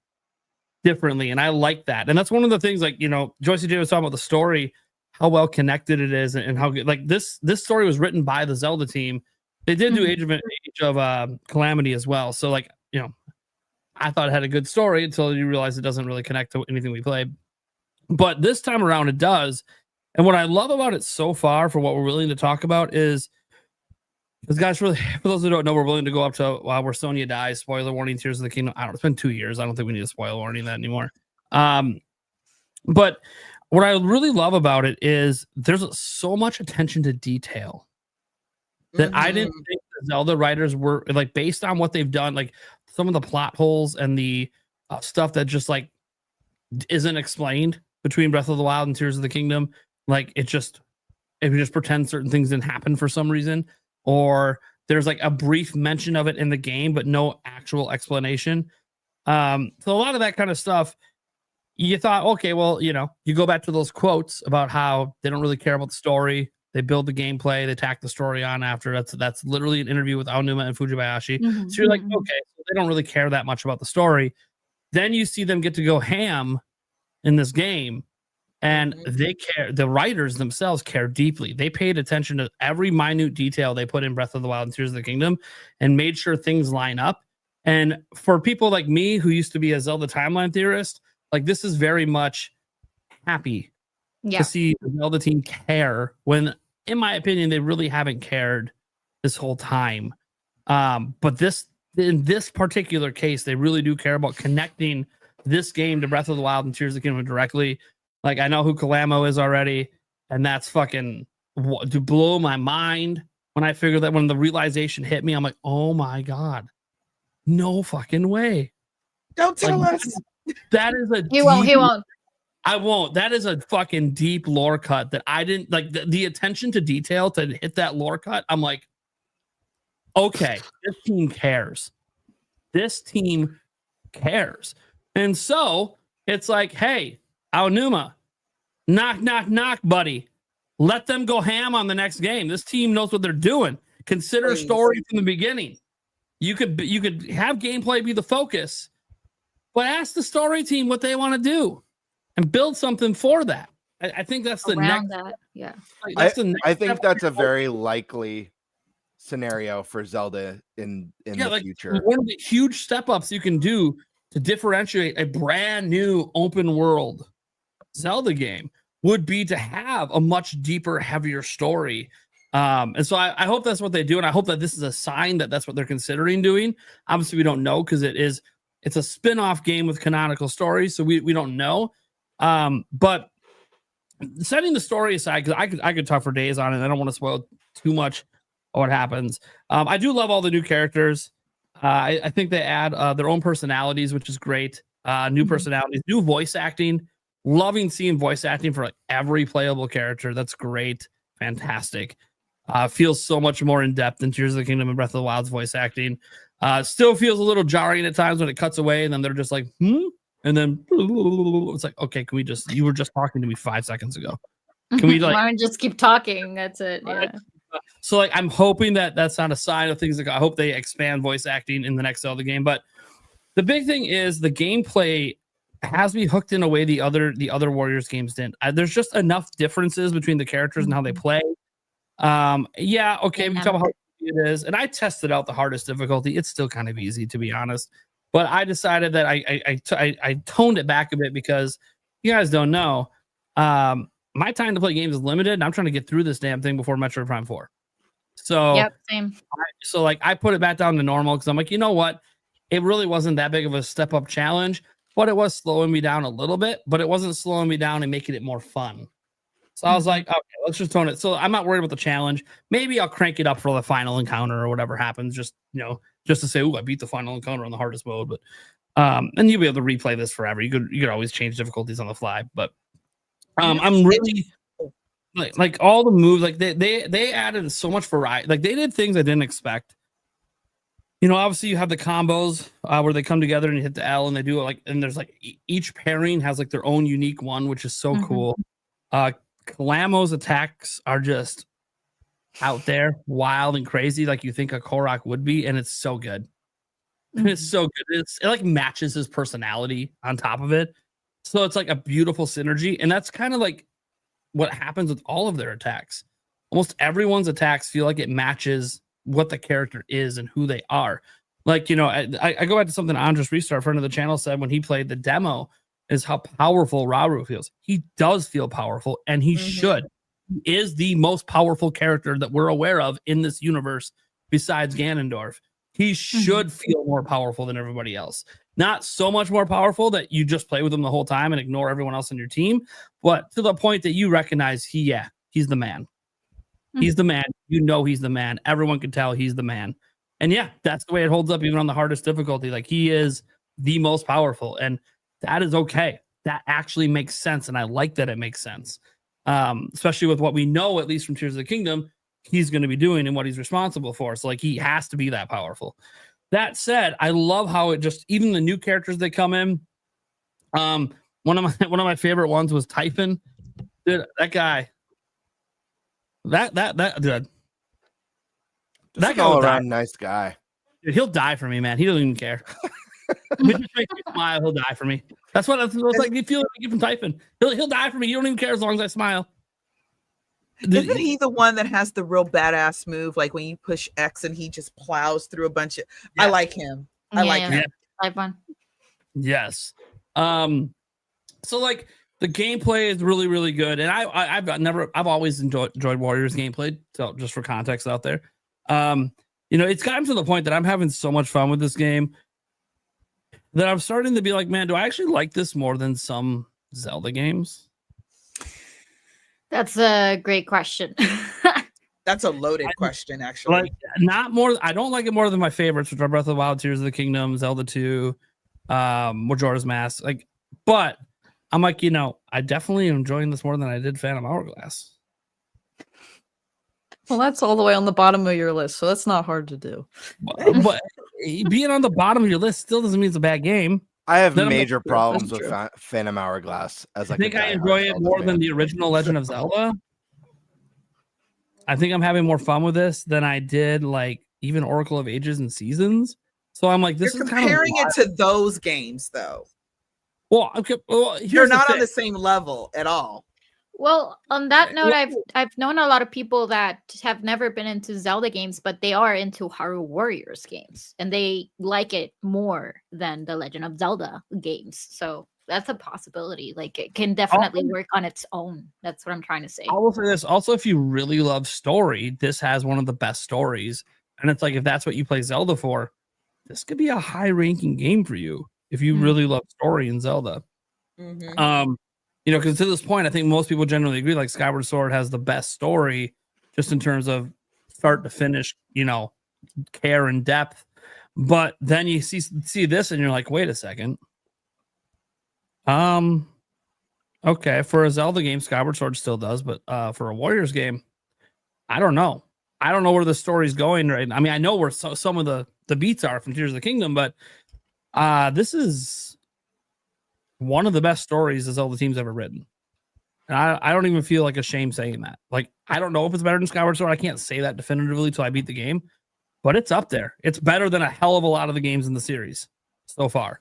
differently. And I like that. And that's one of the things, like, Joyce J was talking about the story, how well connected it is, and how good, like this story was written by the Zelda team. They did do Age of Calamity as well. So like, I thought it had a good story until you realize it doesn't really connect to anything we played. But this time around it does. And what I love about it so far, for what we're willing to talk about, is because, guys, for those who don't know, we're willing to go up to where Sonya dies. Spoiler warning: Tears of the Kingdom. It's been 2 years. I don't think we need a spoiler warning that anymore. But what I really love about it is there's so much attention to detail that I didn't think the Zelda writers were, like, based on what they've done, like some of the plot holes and the stuff that just like isn't explained between Breath of the Wild and Tears of the Kingdom. Like if you just pretend certain things didn't happen for some reason, or there's like a brief mention of it in the game, but no actual explanation. So a lot of that kind of stuff, you thought, okay, well, you go back to those quotes about how they don't really care about the story. They build the gameplay, they tack the story on after. That's literally an interview with Aonuma and Fujibayashi. So you're like, okay, so they don't really care that much about the story. Then you see them get to go ham in this game, and they care. The writers themselves care deeply. They paid attention to every minute detail they put in Breath of the Wild and Tears of the Kingdom and made sure things line up. And for people like me who used to be a Zelda timeline theorist, like this is very much happy to see the Zelda team care when, in my opinion, they really haven't cared this whole time. But in this particular case, they really do care about connecting this game to Breath of the Wild and Tears of the Kingdom directly. Like, I know who Kalamo is already, and that's fucking to blow my mind when I figured that. When the realization hit me, I'm like, oh my God, no fucking way. Don't tell us. That is a He won't. I won't. That is a fucking deep lore cut that I didn't like. The attention to detail to hit that lore cut. I'm like, okay, this team cares. This team cares. And so it's like, hey, Aonuma, knock, knock, knock, buddy. Let them go ham on the next game. This team knows what they're doing. Consider story from the beginning. You could have gameplay be the focus, but ask the story team what they want to do and build something for that. I think that's the Around next. that, yeah. I think that's a very likely scenario for Zelda in the future. One of the huge step ups you can do to differentiate a brand new open world Zelda game would be to have a much deeper, heavier story. And so I hope that's what they do. And I hope that this is a sign that that's what they're considering doing. Obviously, we don't know because it's a spin-off game with canonical stories. So we don't know. But setting the story aside, because I could talk for days on it. I don't want to spoil too much of what happens. I do love all the new characters. I think they add their own personalities, which is great. New personalities, new voice acting. Loving seeing voice acting for like every playable character. That's great. Fantastic. Feels so much more in depth than Tears of the Kingdom and Breath of the Wild's voice acting. Still feels a little jarring at times when it cuts away and then they're just like, and then it's like, okay, you were just talking to me 5 seconds ago. Can we like why don't just keep talking? That's it. Yeah. So like, I'm hoping that that's not a sign of things. Like, I hope they expand voice acting in the next Zelda game. But The big thing is the gameplay has me hooked in a way the other Warriors games didn't. There's just enough differences between the characters and how they play. Yeah, okay, we can talk about how easy it is, and I tested out the hardest difficulty. It's still kind of easy, to be honest, but I decided that I toned it back a bit because you guys don't know. My time to play games is limited, and I'm trying to get through this damn thing before Metroid Prime 4. So, Yep, same. So like I put it back down to normal because I'm like, you know what? It really wasn't that big of a step up challenge, but it was slowing me down a little bit, but it wasn't slowing me down and making it more fun. So I was like, okay, let's just tone it. So I'm not worried about the challenge. Maybe I'll crank it up for the final encounter or whatever happens. Just, just to say, oh, I beat the final encounter on the hardest mode. But and you'll be able to replay this forever. You could always change difficulties on the fly. But I'm really like all the moves, like they added so much variety. Like they did things I didn't expect. Obviously you have the combos where they come together and you hit the L and they do it like, and there's like each pairing has like their own unique one, which is so cool. Kalamo's attacks are just out there, wild and crazy, like you think a Korok would be, and it's so good. It's so good. It like matches his personality on top of it. So it's like a beautiful synergy. And that's kind of like what happens with all of their attacks. Almost everyone's attacks feel like it matches what the character is and who they are. Like, I go back to something Andres Restart, friend of the channel, said when he played the demo, is how powerful Rauru feels. He does feel powerful, and he should. He is the most powerful character that we're aware of in this universe besides Ganondorf. He should feel more powerful than everybody else. Not so much more powerful that you just play with him the whole time and ignore everyone else on your team, but to the point that you recognize he's the man. He's the man. He's the man. Everyone can tell he's the man. And yeah, that's the way it holds up even on the hardest difficulty. Like he is the most powerful, and that is okay. That actually makes sense, and I like that it makes sense. Especially with what we know, at least from Tears of the Kingdom, he's going to be doing and what he's responsible for. So like he has to be that powerful. That said, I love how it just, even the new characters that come in. One of my favorite ones was Typhon. Dude, that guy. That dude. That guy all around nice guy. Dude, he'll die for me, man. He doesn't even care. He just makes me smile. He'll die for me. That's what it's like. You feel like you from Typhon. He'll die for me. You don't even care as long as I smile. Isn't he the one that has the real badass move? Like when you push X and he just plows through a bunch of. Yeah. I like him. I like him. Like one. Yes. So like the gameplay is really, really good, and I've always enjoyed Warriors gameplay. So just for context out there, it's gotten to the point that I'm having so much fun with this game that I'm starting to be like, man, do I actually like this more than some Zelda games? That's a great question. That's a loaded question, actually. Like, not more. I don't like it more than my favorites, which are Breath of the Wild, Tears of the Kingdom, Zelda 2, Majora's Mask. Like, but I'm like, I definitely am enjoying this more than I did Phantom Hourglass. Well, that's all the way on the bottom of your list, so that's not hard to do. But being on the bottom of your list still doesn't mean it's a bad game. I have major problems with Phantom Hourglass. As like, I think I enjoy it more than the original Legend of Zelda. I think I'm having more fun with this than I did like even Oracle of Ages and Seasons. So I'm like, this You're is comparing it to those games, though. Well, okay. Well, you're not on the same level at all. Well, on that note, I've known a lot of people that have never been into Zelda games, but they are into Hyrule Warriors games, and they like it more than the Legend of Zelda games. So that's a possibility. Like it can definitely work on its own. That's what I'm trying to say. I will say this. Also, if you really love story, this has one of the best stories. And it's like, if that's what you play Zelda for, this could be a high-ranking game for you if you really love story in Zelda. Because to this point, I think most people generally agree, like Skyward Sword has the best story just in terms of start to finish, care and depth. But then you see this and you're like, wait a second. Okay, for a Zelda game, Skyward Sword still does, but for a Warriors game, I don't know. I don't know where the story's going right now. I mean, I know where some of the beats are from Tears of the Kingdom, but this is one of the best stories the Zelda team's ever written. And I don't even feel like ashamed saying that. Like, I don't know if it's better than Skyward Sword. I can't say that definitively till I beat the game, but it's up there. It's better than a hell of a lot of the games in the series. so far.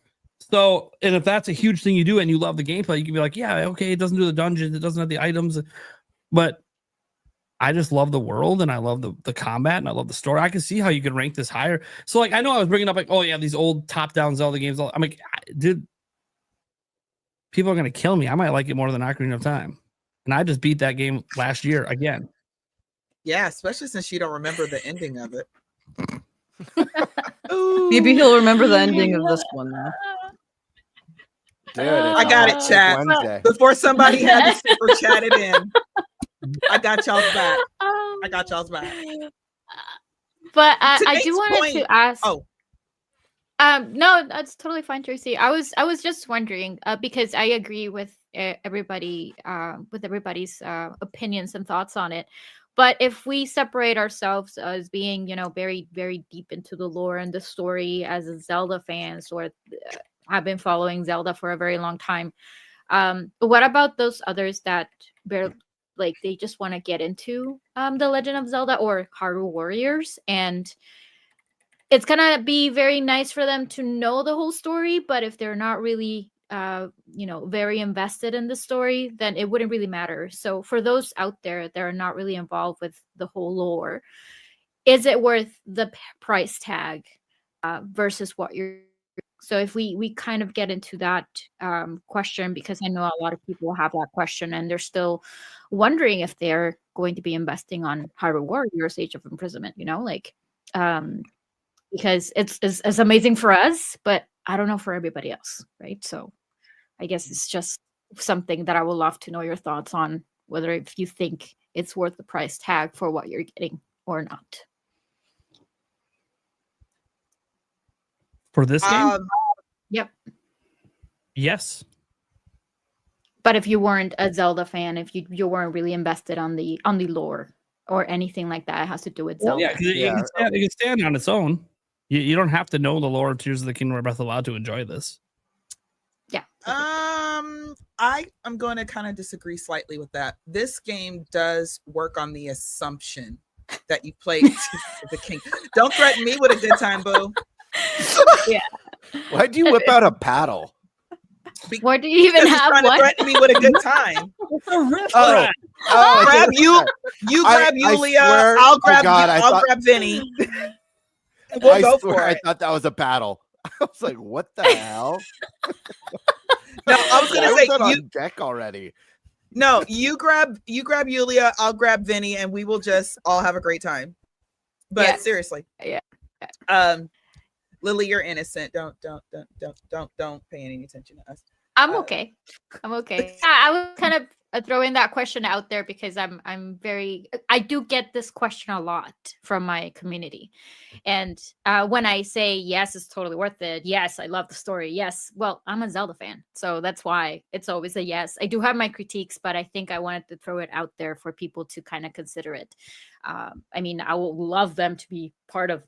So, and if that's a huge thing you do and you love the gameplay, you can be like, yeah, okay, it doesn't do the dungeons, it doesn't have the items, but I just love the world and I love the combat and I love the story. I can see how you could rank this higher. So, like, I know I was bringing up like, oh yeah, these old top-down Zelda games. I'm like, dude, people are gonna kill me. I might like it more than Ocarina of Time, and I just beat that game last year again. Yeah, especially since you don't remember the ending of it. Maybe he'll remember the ending of this one though. Dude, it's I got a it, hot chat. Wednesday. Before somebody had to super chat it in, I got y'all's back. I got y'all's back. But To I do Nate's wanted point- to ask. Oh, No, that's totally fine, Tracy. I was just wondering because I agree with everybody with everybody's opinions and thoughts on it. But if we separate ourselves as being, very, very deep into the lore and the story as a Zelda fans or have been following Zelda for a very long time, what about those others that they just want to get into the Legend of Zelda or Hyrule Warriors, and it's gonna be very nice for them to know the whole story, but if they're not really very invested in the story, then it wouldn't really matter. So for those out there that are not really involved with the whole lore, is it worth the price tag versus what you're? So if we kind of get into that question, because I know a lot of people have that question and they're still wondering if they're going to be investing on Hyrule Warriors Age of Imprisonment, because it's amazing for us, but I don't know for everybody else, right? So I guess it's just something that I would love to know your thoughts on, whether if you think it's worth the price tag for what you're getting or not. For this game, Yep. yes. But if you weren't a Zelda fan, if you weren't really invested on the lore or anything like that, it has to do with Zelda. Yeah, because it can stand on its own. You don't have to know the lore of Tears of the Kingdom or Breath of the Wild to enjoy this. Yeah. I am going to kind of disagree slightly with that. This game does work on the assumption that you played the king. Don't threaten me with a good time, boo. Yeah. Why'd you whip out a paddle? What do you even Because he's have? trying to What? threaten me with a good time. It's a riff. Oh, Grab you. You grab I Yulia. swear- I'll grab. God, I I'll thought- grab Vinny. And we'll go swear for I it. thought that was a paddle. I was like, what the hell? No, I was gonna Why say that you. on deck already. No, you grab Yulia. I'll grab Vinny, and we will just all have a great time. But Yeah. seriously, Yeah. Lily, you're innocent. Don't pay any attention to us. I'm okay. I'm okay. I was kind of throwing that question out there because I do get this question a lot from my community. And when I say, yes, it's totally worth it. Yes, I love the story. Yes. Well, I'm a Zelda fan. So that's why it's always a yes. I do have my critiques, but I think I wanted to throw it out there for people to kind of consider it. I would love them to be part of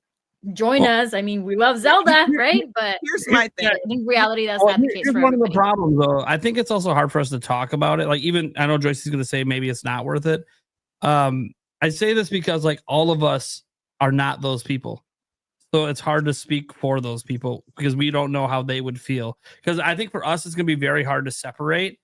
join us. I mean, we love Zelda, right? But Here's my thing. in reality, that's not the case Here's for one of the everybody. problems, though. I think it's also hard for us to talk about it. Like, even I know Joyce is going to say maybe it's not worth it. I say this because like all of us are not those people, so it's hard to speak for those people because we don't know how they would feel. Because I think for us, it's going to be very hard to separate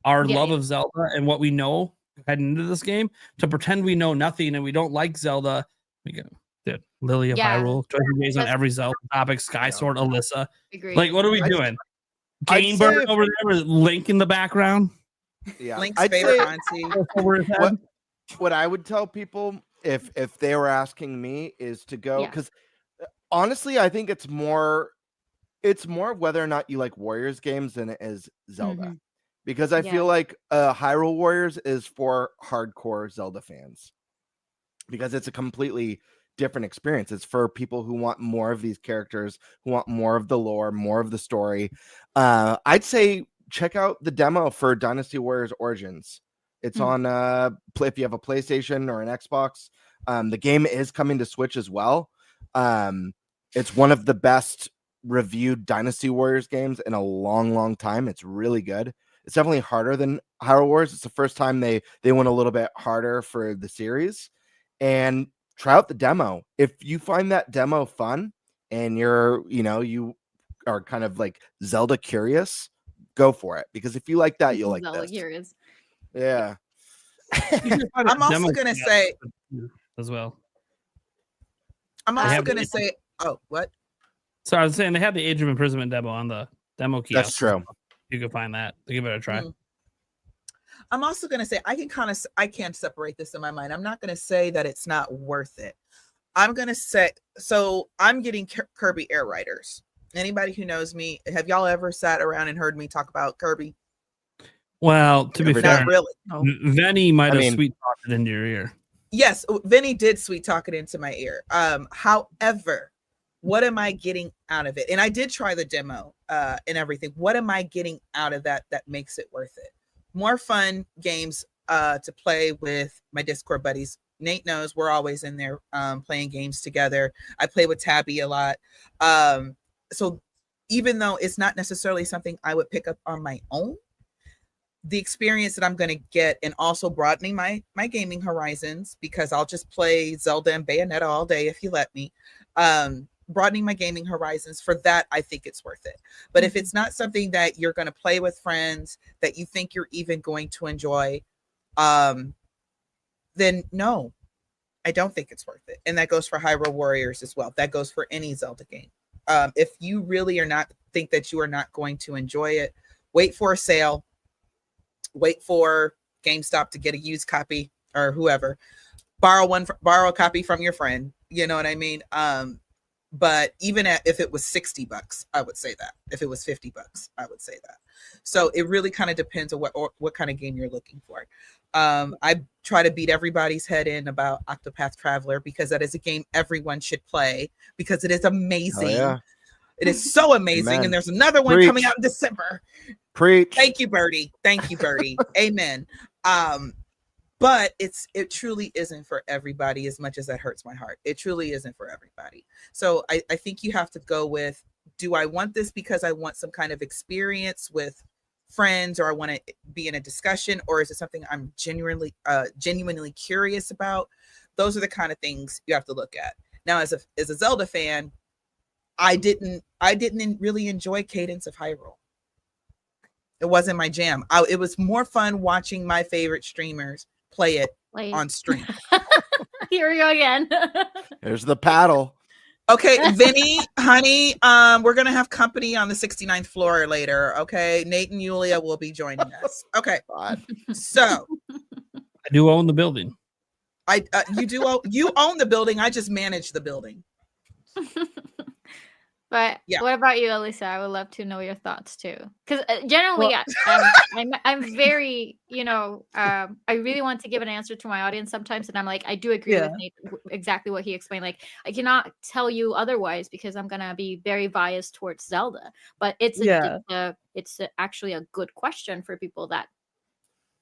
our love of Zelda and what we know heading into this game to pretend we know nothing and we don't like Zelda. We go. Dude, Lily of Hyrule, Joyce Days on every Zelda topic, Sky Sword, Alyssa. Agree. Like, what are we doing? I'd Game say Bird if- over there with Link in the background. Yeah, Link's I'd favorite say auntie. Over his head. what I would tell people if they were asking me is to go because honestly, I think it's more whether or not you like Warriors games than it is Zelda. Mhm. Because I feel like Hyrule Warriors is for hardcore Zelda fans because it's a completely different experience. It's for people who want more of these characters, who want more of the lore, more of the story. I'd say check out the demo for Dynasty Warriors Origins. It's on if you have a PlayStation or an Xbox. The game is coming to Switch as well. It's one of the best reviewed Dynasty Warriors games in a long time. It's really good. It's definitely harder than Hyrule Warriors. It's the first time they went a little bit harder for the series. And try out the demo. If you find that demo fun and you are kind of like Zelda curious, go for it, because if you like that, you'll like Zelda this. curious. Yeah. I'm also gonna say as well. I'm They also have- gonna say, oh, what? So I was saying they had the Age of Imprisonment demo on the demo kiosk. That's true. You can find that. Give it a try. I'm also gonna say I can separate this in my mind. I'm not gonna say that it's not worth it. I'm gonna say, so I'm getting Kirby Air Riders. Anybody who knows me, have y'all ever sat around and heard me talk about Kirby? Well, to be Every fair, Not really. No. Venny might I have mean- sweet talked it into your ear. Yes, Vinny did sweet talk it into my ear. However, what am I getting out of it? And I did try the demo and everything. What am I getting out of that makes it worth it? More fun games to play with my Discord buddies. Nate knows we're always in there playing games together. I play with Tabby a lot. So even though it's not necessarily something I would pick up on my own, the experience that I'm going to get, and also broadening my gaming horizons, because I'll just play Zelda and Bayonetta all day if you let me. Broadening my gaming horizons, for that, I think it's worth it. But if it's not something that you're going to play with friends, that you think you're even going to enjoy, then no, I don't think it's worth it. And that goes for Hyrule Warriors as well. That goes for any Zelda game. If you really are not think that you are not going to enjoy it, wait for a sale. Wait for GameStop to get a used copy, or whoever. Borrow a copy from your friend. You know what I mean? But even if it was $60, I would say that. If it was $50, I would say that. So it really kind of depends on what kind of game you're looking for. I try to beat everybody's head in about Octopath Traveler, because that is a game everyone should play, because it is amazing. yeah. It is so amazing. Amen. And there's another one Preach. coming out in December. Preach. Thank you, Birdie. Thank you, Birdie. Amen. But it truly isn't for everybody, as much as that hurts my heart. It truly isn't for everybody. So I think you have to go with, do I want this because I want some kind of experience with friends, or I want to be in a discussion, or is it something I'm genuinely curious about? Those are the kind of things you have to look at. Now, as a Zelda fan, I didn't really enjoy Cadence of Hyrule. It wasn't my jam. It was more fun watching my favorite streamers play it on stream. Here we go again. There's the paddle. Okay, Vinny, honey, we're gonna have company on the 69th floor later. Okay, Nate and Yulia will be joining us. Okay, God. so I do own the building. you own the building. I just manage the building. But Yeah. what about you, Elisa? I would love to know your thoughts too. Because generally, I'm very, I really want to give an answer to my audience sometimes, and I'm like, I do agree with Nate, exactly what he explained. Like, I cannot tell you otherwise, because I'm gonna be very biased towards Zelda. But it's actually a good question for people that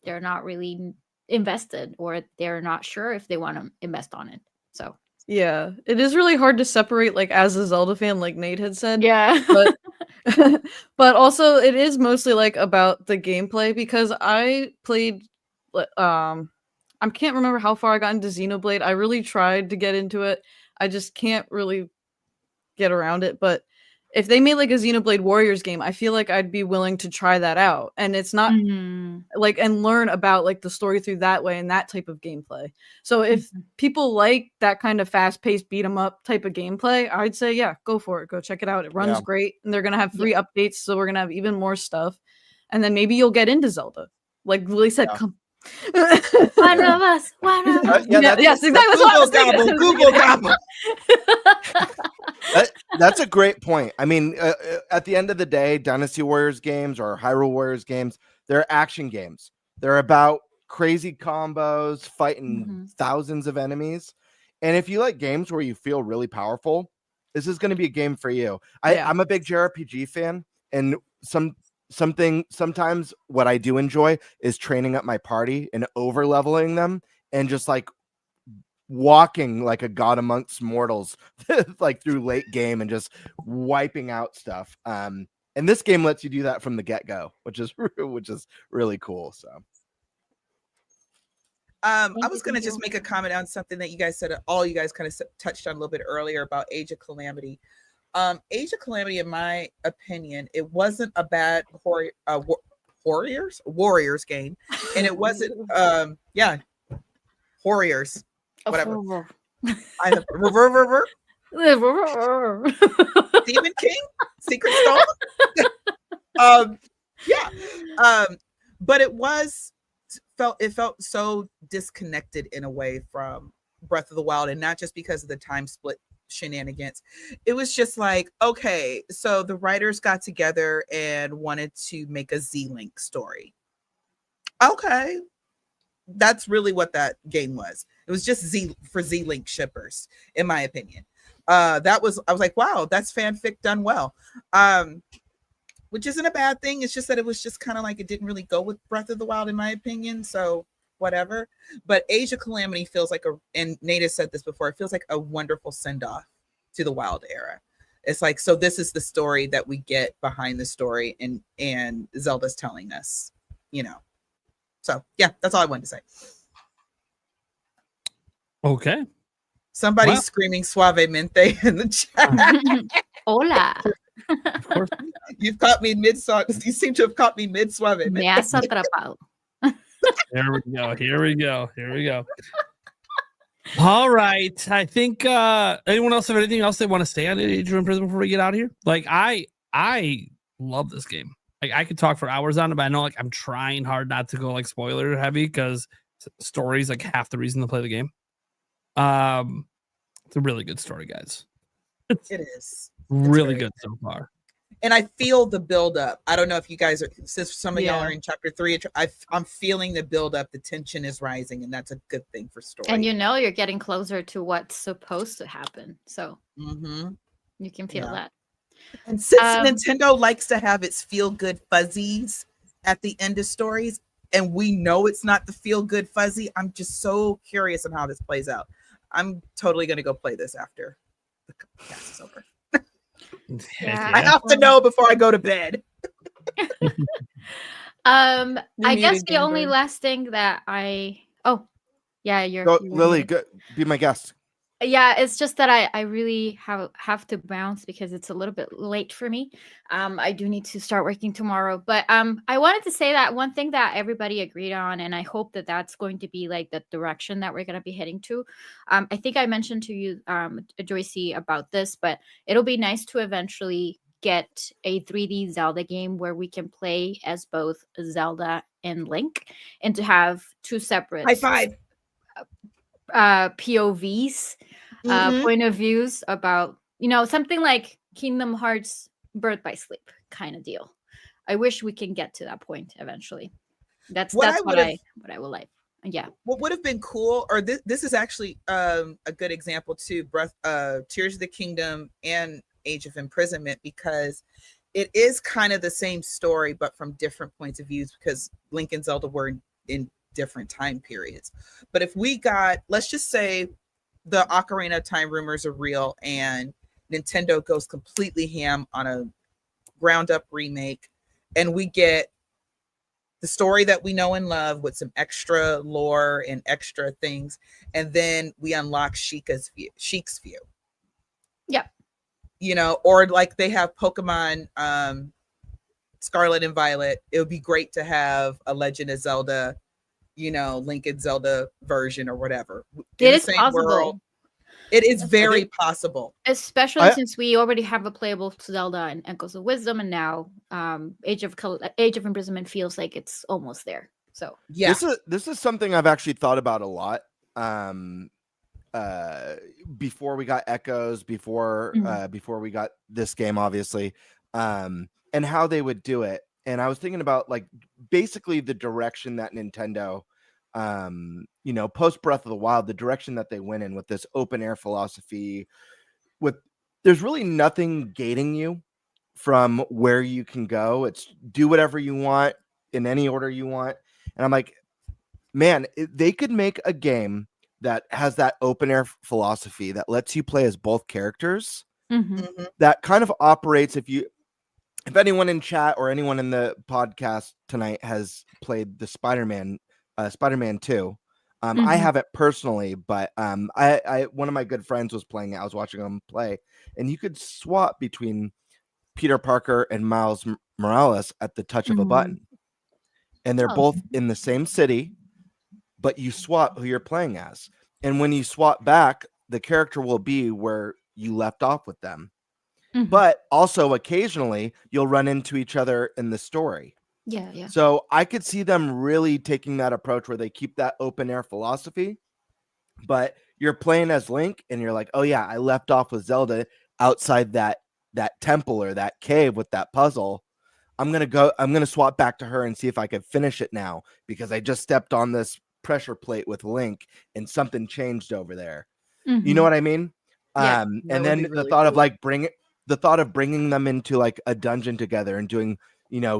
they're not really invested, or they're not sure if they want to invest on it. So. Yeah, it is really hard to separate, like, as a Zelda fan, like Nate had said. Yeah. But but also it is mostly like about the gameplay, because I played I can't remember how far I got into Xenoblade. I really tried to get into it. I just can't really get around it, but if they made like a Xenoblade Warriors game, I feel like I'd be willing to try that out. And it's not like, and learn about like the story through that way and that type of gameplay. So if people like that kind of fast-paced beat 'em up type of gameplay, I'd say, yeah, go for it. Go check it out. It runs great, and they're gonna have free updates, so we're gonna have even more stuff. And then maybe you'll get into Zelda. Like Lily said, come. One of us. Yes, exactly. Google gobble. That's a great point. I mean, at the end of the day, Dynasty Warriors games or Hyrule Warriors games, they're action games. They're about crazy combos, fighting thousands of enemies. And if you like games where you feel really powerful, this is going to be a game for you. I'm a big JRPG fan, and sometimes what I do enjoy is training up my party and over leveling them, and just like walking like a god amongst mortals like through late game and just wiping out stuff. And this game lets you do that from the get-go, which is really cool. So I was going to just make a comment on something that you guys said, all you guys kind of touched on a little bit earlier about Age of Calamity. Age of Calamity, in my opinion, it wasn't a bad Warriors game, and it wasn't Warriors, whatever. I have rever Demon King, Secret Stone. But it felt so disconnected in a way from Breath of the Wild, and not just because of the time split shenanigans. It was just like, okay, so the writers got together and wanted to make a Z-Link story. Okay, that's really what that game was. It was just Z-Link shippers, in my opinion. I was like, wow, that's fanfic done well. Which isn't a bad thing. It's just that it was just kind of like, it didn't really go with Breath of the Wild, in my opinion. So whatever. But Age of Calamity feels like and Nate has said this before, it feels like a wonderful send-off to the Wild era. It's like, so this is the story that we get behind the story, and Zelda's telling us, So yeah, that's all I wanted to say. Okay. Somebody's screaming suavemente in the chat. Hola. Of course. You've caught me mid-song. You seem to have caught me mid-suavemente. Me has atrapado. Here we go. All right. I think anyone else have anything else they want to say on Age of Imprisonment before we get out of here? Like, I love this game. Like, I could talk for hours on it, but I know, like, I'm trying hard not to go like spoiler heavy, because story's like half the reason to play the game. It's a really good story, guys. It is really good so far. And I feel the build up. I don't know if you guys are, since some of y'all are in chapter 3, I'm feeling the build up. The tension is rising, and that's a good thing for story. And you're getting closer to what's supposed to happen. So you can feel that. And since Nintendo likes to have its feel good fuzzies at the end of stories, and we know it's not the feel good fuzzy, I'm just so curious on how this plays out. I'm totally going to go play this after the cast is over. I have to know before I go to bed. I guess the only last thing that you're Lily, good. Be my guest. Yeah, it's just that I really have to bounce because it's a little bit late for me. I do need to start working tomorrow, but I wanted to say that one thing that everybody agreed on, and I hope that that's going to be like the direction that we're going to be heading to. I think I mentioned to you, Joycey, about this, but it'll be nice to eventually get a 3D Zelda game where we can play as both Zelda and Link, and to have two separate high five POVs, point of views about, something like Kingdom Hearts Birth by Sleep kind of deal. I wish we can get to that point eventually. That's what I would like. Yeah. What would have been cool, or this is actually a good example too, Tears of the Kingdom and Age of Imprisonment, because it is kind of the same story but from different points of views, because Link and Zelda were in different time periods. But if we got, let's just say the Ocarina of Time rumors are real and Nintendo goes completely ham on a ground up remake, and we get the story that we know and love with some extra lore and extra things, and then we unlock Sheik's view. Yep. Or like they have Pokemon Scarlet and Violet. It would be great to have a Legend of Zelda, Link and Zelda version or whatever. It is possible. It is very possible. Especially since we already have a playable Zelda and Echoes of Wisdom, and now Age of Imprisonment feels like it's almost there. So yeah. This is something I've actually thought about a lot. Before we got Echoes, before we got this game, obviously, and how they would do it. And I was thinking about like basically the direction that Nintendo, post Breath of the Wild, the direction that they went in with this open air philosophy, there's really nothing gating you from where you can go. It's do whatever you want in any order you want. And I'm like, man, they could make a game that has that open air philosophy that lets you play as both characters, that kind of operates. If anyone in chat or anyone in the podcast tonight has played the Spider-Man 2, I Mhm. haven't personally, but I one of my good friends was playing it. I was watching him play, and you could swap between Peter Parker and Miles Morales at the touch of a Mhm. button, and they're Oh. both in the same city, but you swap who you're playing as, and when you swap back, the character will be where you left off with them. Mhm. But also occasionally you'll run into each other in the story. Yeah. So I could see them really taking that approach where they keep that open air philosophy, but you're playing as Link and you're like, oh yeah, I left off with Zelda outside that temple or that cave with that puzzle. I'm gonna swap back to her and see if I could finish it now because I just stepped on this pressure plate with Link and something changed over there. You know Mhm. what I mean? Yeah. And That would then be the really thought of cool. like bringing them into like a dungeon together and doing,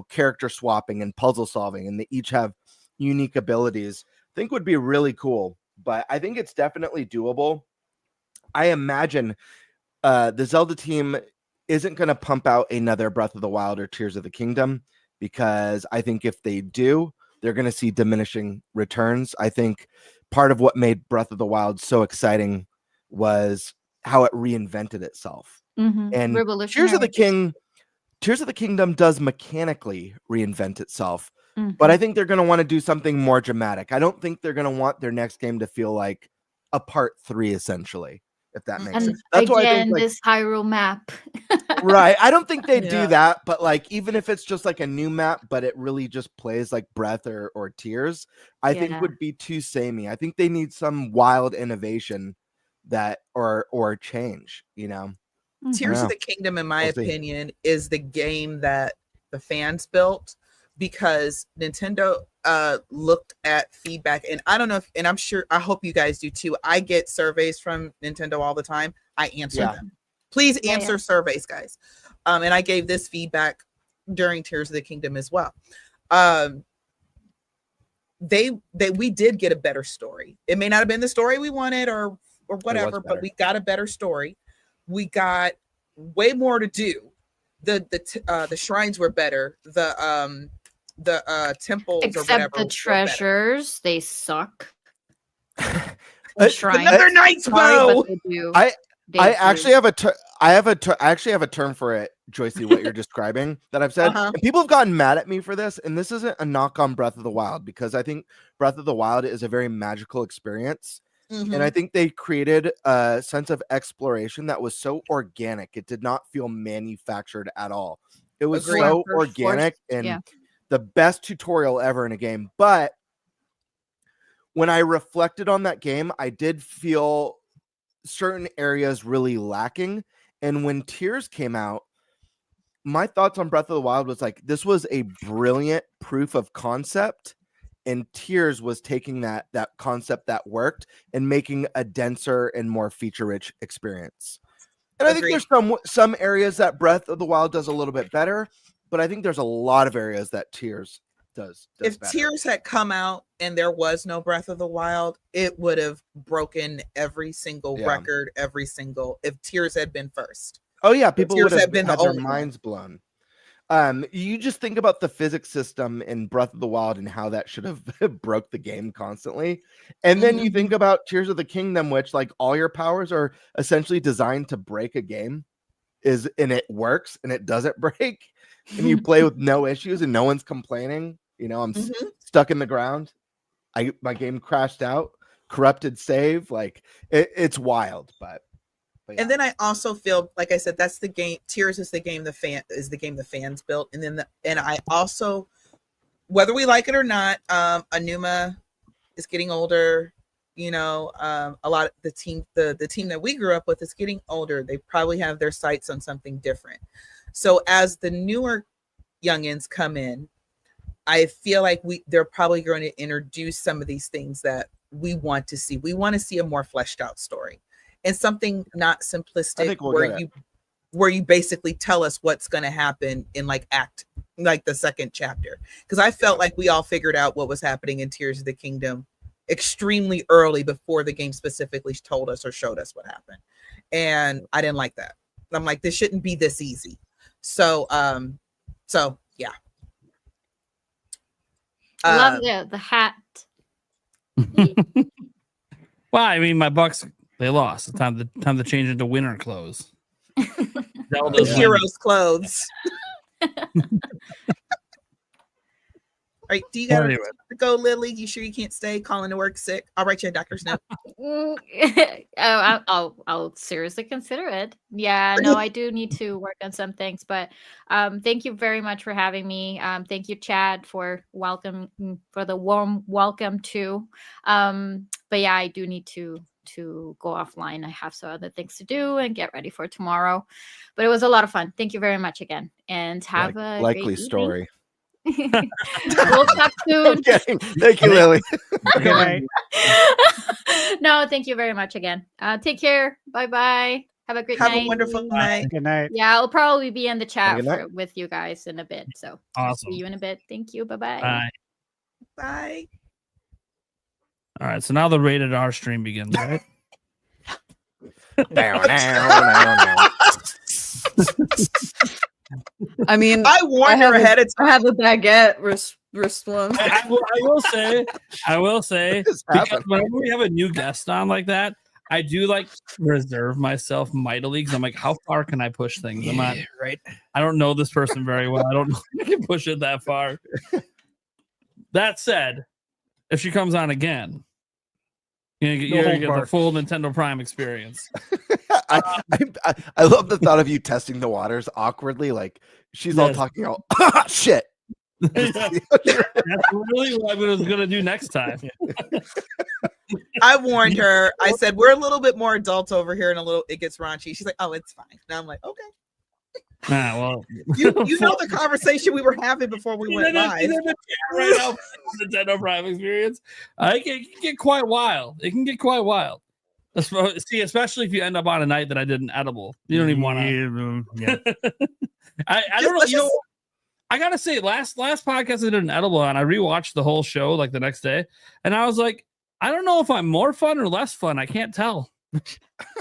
character swapping and puzzle solving, and they each have unique abilities, I think would be really cool. But I think it's definitely doable. I imagine the Zelda team isn't going to pump out another Breath of the Wild or Tears of the Kingdom because I think if they do, they're going to see diminishing returns. I think part of what made Breath of the Wild so exciting was how it reinvented itself. Mhm. And Revolutionary. Tears of the Kingdom does mechanically reinvent itself, Mhm. but I think they're going to want to do something more dramatic. I don't think they're going to want their next game to feel like a part 3 essentially, if that makes And sense. That's why I think again, like this Hyrule map. right. I don't think they do Yeah. that, but like even if it's just like a new map, but it really just plays like Breath or Tears, I think Yeah. would be too samey. I think they need some wild innovation that or change, I don't Tears know. of the Kingdom, in my We'll see. opinion, is the game that the fans built because Nintendo looked at feedback, and I don't know if, and I'm sure, I hope you guys do too. I get surveys from Nintendo all the time. I answer Yeah. them. Please Yeah, answer surveys, guys. And I gave this feedback during Tears of the Kingdom as well. We did get a better story. It may not have been the story we wanted or whatever, but better. we got a better story. We got way more to do. The shrines were better. The temples or Except whatever the were better. treasures, they suck. Uh, Shrines. Another knight's Sorry, bow. but they do. I They I do. actually have a I actually have a term for it, Joycey, what you're describing that I've said. Uh-huh. And people have gotten mad at me for this, and this isn't a knock on Breath of the Wild because I think Breath of the Wild is a very magical experience. Mhm. And I think they created a sense of exploration that was so organic. It did not feel manufactured at all. It was Agreed. so Or organic forced, and yeah. the best tutorial ever in a game. But when I reflected on that game, I did feel certain areas really lacking. And when Tears came out, my thoughts on Breath of the Wild was like, this was a brilliant proof of concept. And Tears was taking that concept that worked and making a denser and more feature-rich experience. And I think Agreed. there's some areas that Breath of the Wild does a little bit better, but I think there's a lot of areas that Tears does If better. Tears had come out and there was no Breath of the Wild, it would have broken every single record, if Tears had been first. Oh yeah, people Tears would have had been the had their only one. minds blown. You just think about the physics system in Breath of the Wild and how that should have broke the game constantly. And then you think about Tears of the Kingdom, which like all your powers are essentially designed to break a game, and it works and it doesn't break, and you play with no issues and no one's complaining. I'm stuck in the ground. My game crashed out, corrupted save. Like it's wild, but yeah. And then I also feel, like I said, that's the game. Tears is the game the fans built. And then and I also, whether we like it or not, Anuma is getting older. A lot of the team that we grew up with is getting older. They probably have their sights on something different. So as the newer youngins come in, I feel like they're probably going to introduce some of these things that we want to see. We want to see a more fleshed out story. And something not simplistic where you basically tell us what's going to happen in like the second chapter. Because I felt like we all figured out what was happening in Tears of the Kingdom extremely early before the game specifically told us or showed us what happened. And I didn't like that. I'm like, this shouldn't be this easy. So yeah. I love the hat. Well, I mean, my Bucks, they lost. It's time to change into winter clothes. The hero's clothes. All right, do you gotta go, Lily? You sure you can't stay? Calling to work sick? I'll write you a doctor's note. I'll seriously consider it. Yeah, no, I do need to work on some things, but thank you very much for having me. Thank you, Chad, for the warm welcome too. But yeah, I do need to go offline. I have some other things to do and get ready for tomorrow. But it was a lot of fun. Thank you very much again, and have a likely great story. We'll talk soon. Thank you, Lily. No, thank you very much again. Take care. Bye. Have a great night. Have a wonderful night. Good night. Yeah, I'll probably be in the chat night. with you guys in a bit. So awesome. See you in a bit. Thank you. Bye-bye. Bye. Bye. All right, so now the rated R stream begins, right? I mean, I warned her ahead of time. I have a baguette response. I will say, because whenever we have a new guest on like that, I do like reserve myself mightily because I'm like, how far can I push things? I'm not right. I don't know this person very well. I don't know if I can push it that far. That said, if she comes on again, you're gonna get the full Nintendo Prime experience. I love the thought of you testing the waters awkwardly, like she's all talking all shit. That's really what I was gonna do next time. I warned her. I said we're a little bit more adult over here, and it gets raunchy. She's like, "Oh, it's fine." And I'm like, "Okay." Well, you know the conversation we were having before we went live. Right now, Nintendo Prime experience. It can get quite wild. It can get quite wild. See, especially if you end up on a night that I did an edible. You don't even want to. Yeah. I don't know. You know, I gotta say, last podcast I did an edible on. I rewatched the whole show like the next day, and I was like, I don't know if I'm more fun or less fun. I can't tell.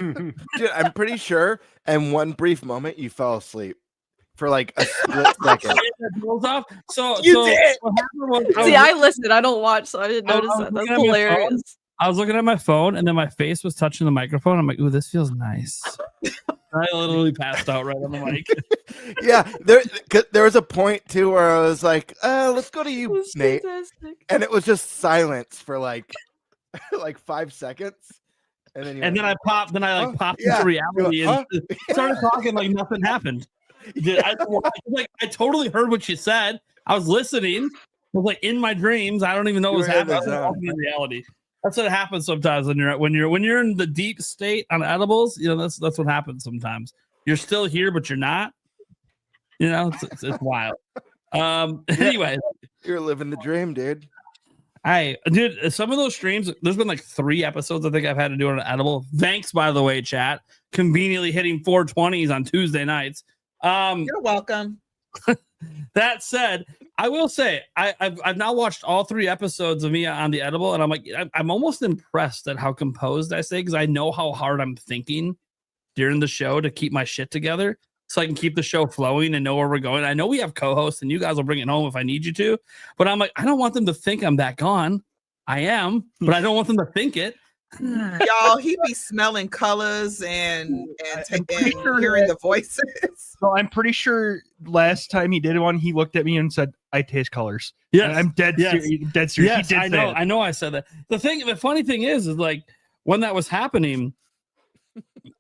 Dude, I'm pretty sure. And one brief moment, you fell asleep for like a split second. So you did. I listened. I don't watch, so I didn't notice that. That's hilarious. I was looking at my phone, and then my face was touching the microphone. I'm like, "Ooh, this feels nice." I literally passed out right on the mic. Yeah, there was a point too where I was like, "Let's go to you, Nate," and it was just silence for like 5 seconds. And then I popped into reality and started talking like nothing happened. Dude, I totally heard what you said. I was listening. I was like in my dreams. I don't even know what was happening. I was talking in reality. That's what happens sometimes when you're in the deep state on edibles. You know, that's what happens sometimes. You're still here, but you're not. You know, it's wild. Anyway, you're living the dream, dude. Dude, some of those streams, there's been like 3 episodes I think I've had to do on an edible. Thanks, by the way, chat. Conveniently hitting 420s on Tuesday nights. You're welcome. That said, I will say I've now watched all 3 episodes of me on the edible, and I'm like, I'm almost impressed at how composed I stay because I know how hard I'm thinking during the show to keep my shit together. So I can keep the show flowing and know where we're going. I know we have co-hosts and you guys will bring it home if I need you to, but I'm like, I don't want them to think I'm that gone. I am, but I don't want them to think it. Y'all, he be smelling colors and hearing the voices. So I'm pretty sure last time he did one, he looked at me and said, "I taste colors." Yeah, I'm dead serious. Yes, I know. I know. I said that. The funny thing is like when that was happening,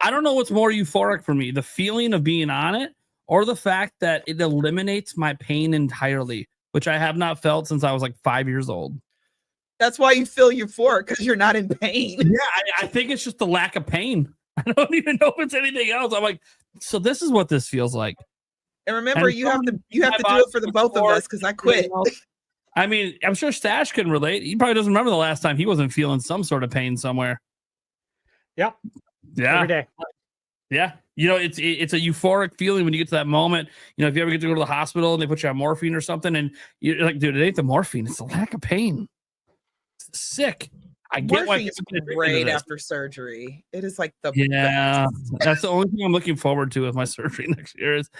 I don't know what's more euphoric for me, the feeling of being on it or the fact that it eliminates my pain entirely, which I have not felt since I was like 5 years old. That's why you feel euphoric, because you're not in pain. Yeah, I think it's just the lack of pain. I don't even know if it's anything else. I'm like, so this is what this feels like. And remember, you have to do it for the both of us, because I quit. I mean, I'm sure Stash can relate. He probably doesn't remember the last time he wasn't feeling some sort of pain somewhere. Yep. Yeah. Every day. Yeah. You know, it's a euphoric feeling when you get to that moment. You know, if you ever get to go to the hospital and they put you on morphine or something, and you're like, dude, it ain't the morphine, it's the lack of pain. It's sick. I get why it's great after surgery. It is like the best. That's the only thing I'm looking forward to with my surgery next year is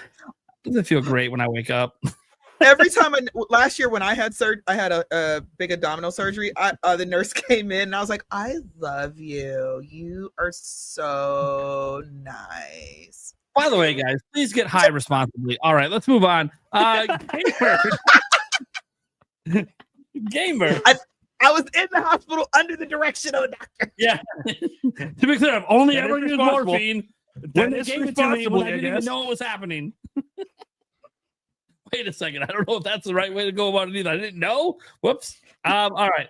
does it feel great when I wake up? every time last year when I had I had a big abdominal surgery. The nurse came in and I was like, "I love you. You are so nice." By the way, guys, please get high responsibly. All right, let's move on. Gamer. Gamer. I was in the hospital under the direction of a doctor. Yeah. To be clear, I've only That ever is used responsible. morphine when That they is gave it to me when responsible, I I didn't even guess. know what was happening. Wait a second. I don't know if that's the right way to go about it either. I didn't know. Whoops. All right.